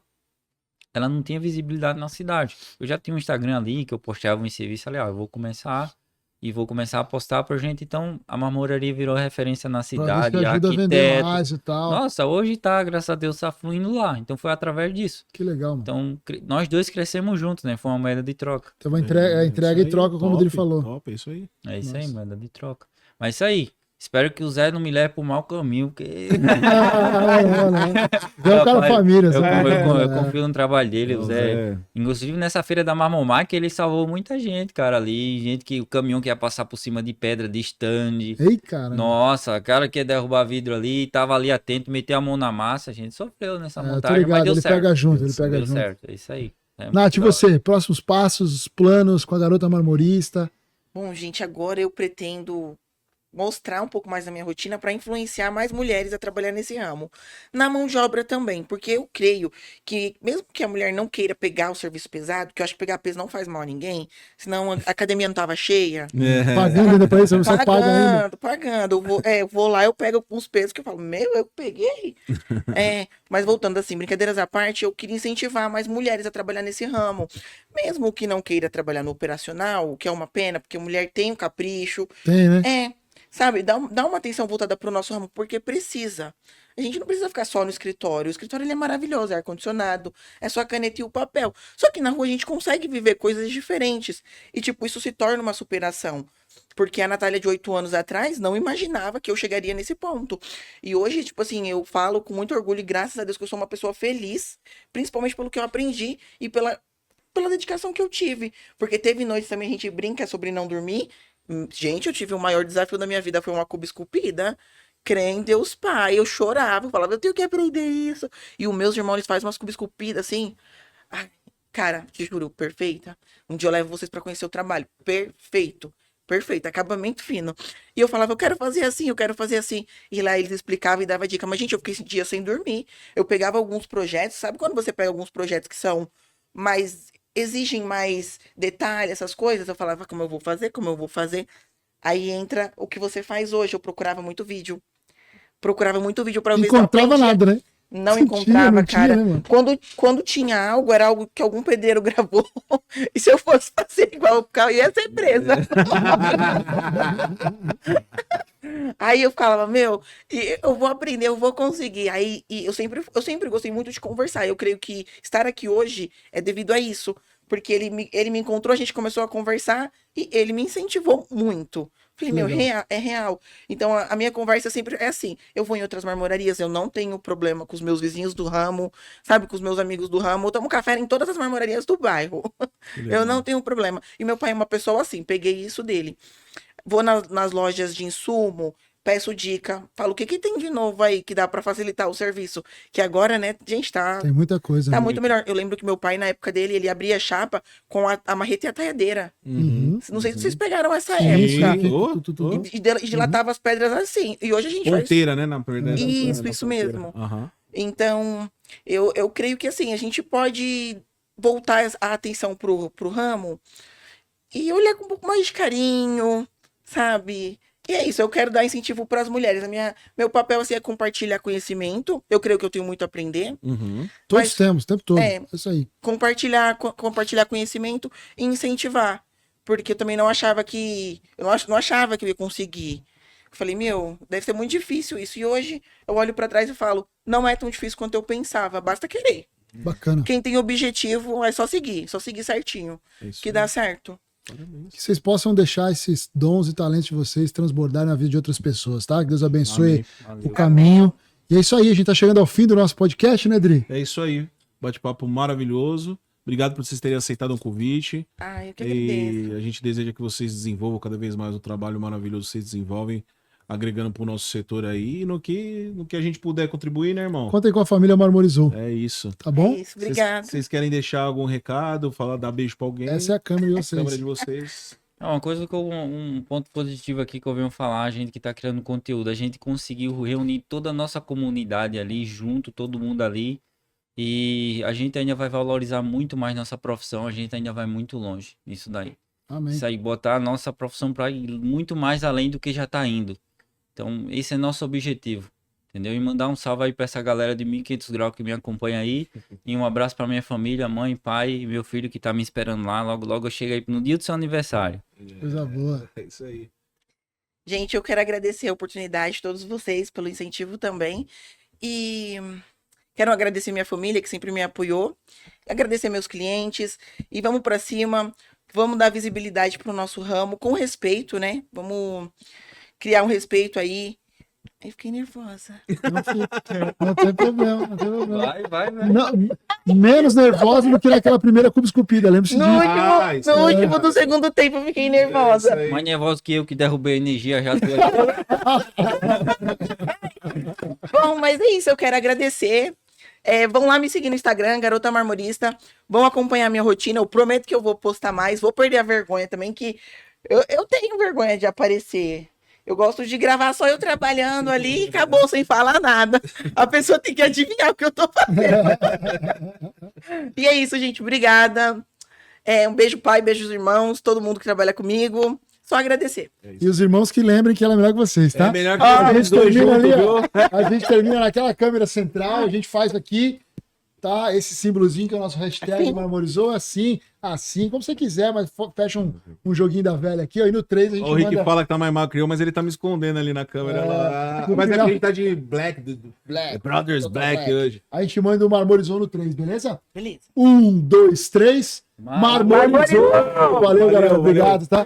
Speaker 3: ela não tinha visibilidade na cidade. Eu já tinha um Instagram ali que eu postava um serviço ali, eu vou começar a postar pra gente. Então, a marmoraria virou referência na
Speaker 2: Pra ver se
Speaker 3: cidade,
Speaker 2: ajuda a vender
Speaker 3: arquiteto.
Speaker 2: mais e tal.
Speaker 3: Nossa, hoje tá, graças a Deus, tá fluindo lá. Então, foi através disso.
Speaker 2: Que legal, mano.
Speaker 3: Então, nós dois crescemos juntos, né? Foi uma moeda de troca.
Speaker 2: Então uma entrega
Speaker 4: Isso
Speaker 2: e
Speaker 4: aí,
Speaker 2: troca, como
Speaker 4: top,
Speaker 2: ele falou.
Speaker 4: Top, é isso aí.
Speaker 3: É isso aí,
Speaker 2: Nossa.
Speaker 3: moeda de troca. Mas é isso aí. Espero que o Zé não me leve pro mau caminho, porque...
Speaker 2: Não. É o cara
Speaker 3: Rapaz,
Speaker 2: família,
Speaker 3: Eu,
Speaker 2: sabe?
Speaker 3: eu confio no trabalho dele, o
Speaker 4: Não,
Speaker 3: Zé. Inclusive nessa feira da Marmomac, ele salvou muita gente, cara, ali. Gente que o caminhão que ia passar por cima de pedra, de stand.
Speaker 2: Ei, cara.
Speaker 3: Nossa, cara que ia derrubar vidro ali, tava ali atento, meteu a mão na massa. A gente sofreu nessa
Speaker 2: É, tô
Speaker 3: montagem, mas
Speaker 2: ligado,
Speaker 3: deu
Speaker 2: ele
Speaker 3: certo.
Speaker 2: pega junto, ele pega
Speaker 3: Deu
Speaker 2: junto.
Speaker 3: certo, é isso aí. É muito
Speaker 2: Nath, e
Speaker 3: da hora.
Speaker 2: você? Próximos passos, planos com a garota marmorista?
Speaker 1: Bom, gente, agora eu pretendo mostrar um pouco mais da minha rotina para influenciar mais mulheres a trabalhar nesse ramo. Na mão de obra também, porque eu creio que, mesmo que a mulher não queira pegar o serviço pesado, que eu acho que pegar peso não faz mal a ninguém, senão a academia não tava cheia.
Speaker 2: Pagando ainda pra isso, você paga ainda.
Speaker 1: Pagando. Eu vou lá, eu pego uns pesos que eu falo, eu peguei. Mas voltando assim, brincadeiras à parte, eu queria incentivar mais mulheres a trabalhar nesse ramo. Mesmo que não queira trabalhar no operacional, o que é uma pena, porque a mulher tem um capricho.
Speaker 2: Tem, né?
Speaker 1: Sabe, dá uma atenção voltada pro nosso ramo, porque precisa. A gente não precisa ficar só no escritório. O escritório ele é maravilhoso, é ar-condicionado, é só a caneta e o papel. Só que na rua a gente consegue viver coisas diferentes. E, tipo, isso se torna uma superação. Porque a Natália de 8 anos atrás não imaginava que eu chegaria nesse ponto. E hoje, tipo assim, eu falo com muito orgulho e graças a Deus que eu sou uma pessoa feliz, principalmente pelo que eu aprendi e pela dedicação que eu tive. Porque teve noites também, a gente brinca sobre não dormir. Gente, eu tive o maior desafio da minha vida, foi uma cuba esculpida. Crê em Deus Pai. Eu chorava, eu falava, eu tenho que aprender isso. E os meus irmãos, eles fazem umas cubas esculpidas assim. Ai, cara, te juro, perfeita. Um dia eu levo vocês pra conhecer o trabalho. Perfeito. perfeito, acabamento fino. E eu falava, eu quero fazer assim, eu quero fazer assim. E lá eles explicavam e davam dica. Mas, gente, eu fiquei esse dia sem dormir. Eu pegava alguns projetos, sabe quando você pega alguns projetos que são mais, exigem mais detalhe, essas coisas? Eu falava, como eu vou fazer, como eu vou fazer. Aí entra o que você faz hoje. Eu procurava muito vídeo. Procurava muito vídeo pra ver se eu
Speaker 2: Encontrava
Speaker 1: aprendia.
Speaker 2: nada, né?
Speaker 1: Não
Speaker 2: Não
Speaker 1: encontrava,
Speaker 2: tinha,
Speaker 1: cara.
Speaker 2: né, mano?
Speaker 1: Quando tinha algo, era algo que algum pedreiro gravou. E se eu fosse fazer igual o carro, ia ser presa. Aí eu falava, meu, eu vou aprender, eu vou conseguir. Aí e eu sempre gostei muito de conversar. Eu creio que estar aqui hoje é devido a isso. Porque ele me encontrou, a gente começou a conversar e ele me incentivou muito. Falei, meu,
Speaker 2: Legal.
Speaker 1: é real. Então a minha conversa sempre é assim. Eu vou em outras marmorarias, eu não tenho problema com os meus vizinhos do ramo, sabe, com os meus amigos do ramo. Eu tomo café em todas as marmorarias do bairro. Eu não tenho problema. E meu pai é uma pessoa assim, peguei isso dele. Vou nas lojas de insumo, peço dica, falo o que que tem de novo aí que dá para facilitar o serviço. Que agora, né, gente,
Speaker 2: Tem muita coisa,
Speaker 1: tá
Speaker 2: né?
Speaker 1: muito melhor. Eu lembro que meu pai, na época dele, ele abria a chapa com a marreta e a taiadeira.
Speaker 2: Uhum.
Speaker 1: Não sei se vocês pegaram essa
Speaker 2: Sim,
Speaker 1: época.
Speaker 2: sim.
Speaker 4: Ô,
Speaker 2: Tu.
Speaker 1: E dilatava as pedras assim. E hoje a gente faz.
Speaker 4: Ponteira, né? Na verdade.
Speaker 1: Isso mesmo.
Speaker 4: Aham.
Speaker 1: Então, eu creio que assim, a gente pode voltar a atenção pro ramo e olhar com um pouco mais de carinho, sabe? E é isso, eu quero dar incentivo para as mulheres. Meu papel assim, é compartilhar conhecimento. Eu creio que eu tenho muito a aprender.
Speaker 4: Uhum.
Speaker 2: Todos
Speaker 1: Mas-
Speaker 2: temos, o tempo todo.
Speaker 1: é.
Speaker 2: É isso aí.
Speaker 1: Compartilhar conhecimento e incentivar. Porque eu também não achava que. Não achava que eu ia conseguir. Eu falei, meu, deve ser muito difícil isso. E hoje eu olho para trás e falo, não é tão difícil quanto eu pensava, basta querer.
Speaker 2: Bacana.
Speaker 1: Quem tem objetivo é só seguir certinho,
Speaker 4: É isso
Speaker 1: que
Speaker 4: aí.
Speaker 1: dá certo.
Speaker 2: Que vocês possam deixar esses dons e talentos de vocês transbordarem na vida de outras pessoas, tá? Que Deus abençoe
Speaker 4: Amém.
Speaker 2: o caminho. E é isso aí, a gente tá chegando ao fim do nosso podcast, né, Dri?
Speaker 4: É isso aí. Bate-papo maravilhoso. Obrigado por vocês terem aceitado o convite.
Speaker 1: Ai, eu que agradeço.
Speaker 4: E a gente deseja que vocês desenvolvam cada vez mais o trabalho maravilhoso que vocês desenvolvem, agregando para o nosso setor aí. E no que a gente puder contribuir, né, irmão?
Speaker 2: Conta aí com a família Marmorizou,
Speaker 4: É isso.
Speaker 2: tá bom?
Speaker 1: É isso, obrigada.
Speaker 4: Vocês querem deixar algum recado, dar beijo para alguém?
Speaker 2: Essa é a câmera de
Speaker 4: a câmera
Speaker 2: vocês.
Speaker 4: de vocês.
Speaker 3: Uma coisa que um ponto positivo aqui que eu venho falar, a gente que tá criando conteúdo, a gente conseguiu reunir toda a nossa comunidade ali, junto, todo mundo ali, e a gente ainda vai valorizar muito mais nossa profissão, a gente ainda vai muito longe nisso daí.
Speaker 2: Amém.
Speaker 3: Isso aí, botar a nossa profissão para ir muito mais além do que já tá indo. Então, esse é nosso objetivo, entendeu? E mandar um salve aí pra essa galera de 1500 graus que me acompanha aí, e um abraço pra minha família, mãe, pai e meu filho que tá me esperando lá, logo logo eu chego aí no dia do seu aniversário.
Speaker 2: Coisa boa.
Speaker 4: É isso aí.
Speaker 1: Gente, eu quero agradecer a oportunidade de todos vocês, pelo incentivo também. E quero agradecer minha família, que sempre me apoiou. Agradecer meus clientes. E vamos para cima. Vamos dar visibilidade para o nosso ramo, com respeito, né? Vamos criar um respeito aí. Eu fiquei nervosa.
Speaker 2: Não tem problema, não tem problema.
Speaker 3: Vai.
Speaker 2: Menos nervosa do que naquela primeira cuba esculpida, lembre-se
Speaker 1: No
Speaker 2: disso.
Speaker 1: último,
Speaker 4: isso
Speaker 1: no
Speaker 4: é.
Speaker 1: último do segundo tempo eu fiquei nervosa.
Speaker 3: Mais nervoso que eu que derrubei a energia já.
Speaker 1: Bom, mas é isso, eu quero agradecer. Vão lá me seguir no Instagram, Garota Marmorista. Vão acompanhar minha rotina. Eu prometo que eu vou postar mais. Vou perder a vergonha também, que eu tenho vergonha de aparecer. Eu gosto de gravar só eu trabalhando ali e acabou sem falar nada. A pessoa tem que adivinhar o que eu tô fazendo. E é isso, gente. Obrigada. Um beijo, pai, beijos, irmãos, todo mundo que trabalha comigo. Só agradecer.
Speaker 2: E os irmãos que lembrem que ela é melhor que vocês, tá?
Speaker 4: É melhor que
Speaker 2: A
Speaker 4: os
Speaker 2: gente
Speaker 4: dois
Speaker 2: termina
Speaker 4: juntos,
Speaker 2: ali,
Speaker 4: viu?
Speaker 2: ó. A gente termina naquela câmera central, a gente faz aqui, tá? Esse símbolozinho que é o nosso hashtag
Speaker 1: Assim.
Speaker 2: Marmorizou, assim, como você quiser, mas fecha um joguinho da velha aqui, ó, e no 3 a gente
Speaker 4: O Rick
Speaker 2: manda...
Speaker 4: fala que tá mais magro que eu, mas ele tá me escondendo ali na câmera.
Speaker 2: É,
Speaker 4: lá.
Speaker 2: no
Speaker 4: Mas é
Speaker 2: final.
Speaker 4: porque a gente tá de Black,
Speaker 2: Black,
Speaker 4: Brothers
Speaker 2: Total
Speaker 4: Black hoje.
Speaker 2: A gente manda o Marmorizou no 3, beleza?
Speaker 1: Beleza.
Speaker 2: 1, 2, 3, Marmorizou! Valeu, galera,
Speaker 4: valeu.
Speaker 2: obrigado, tá?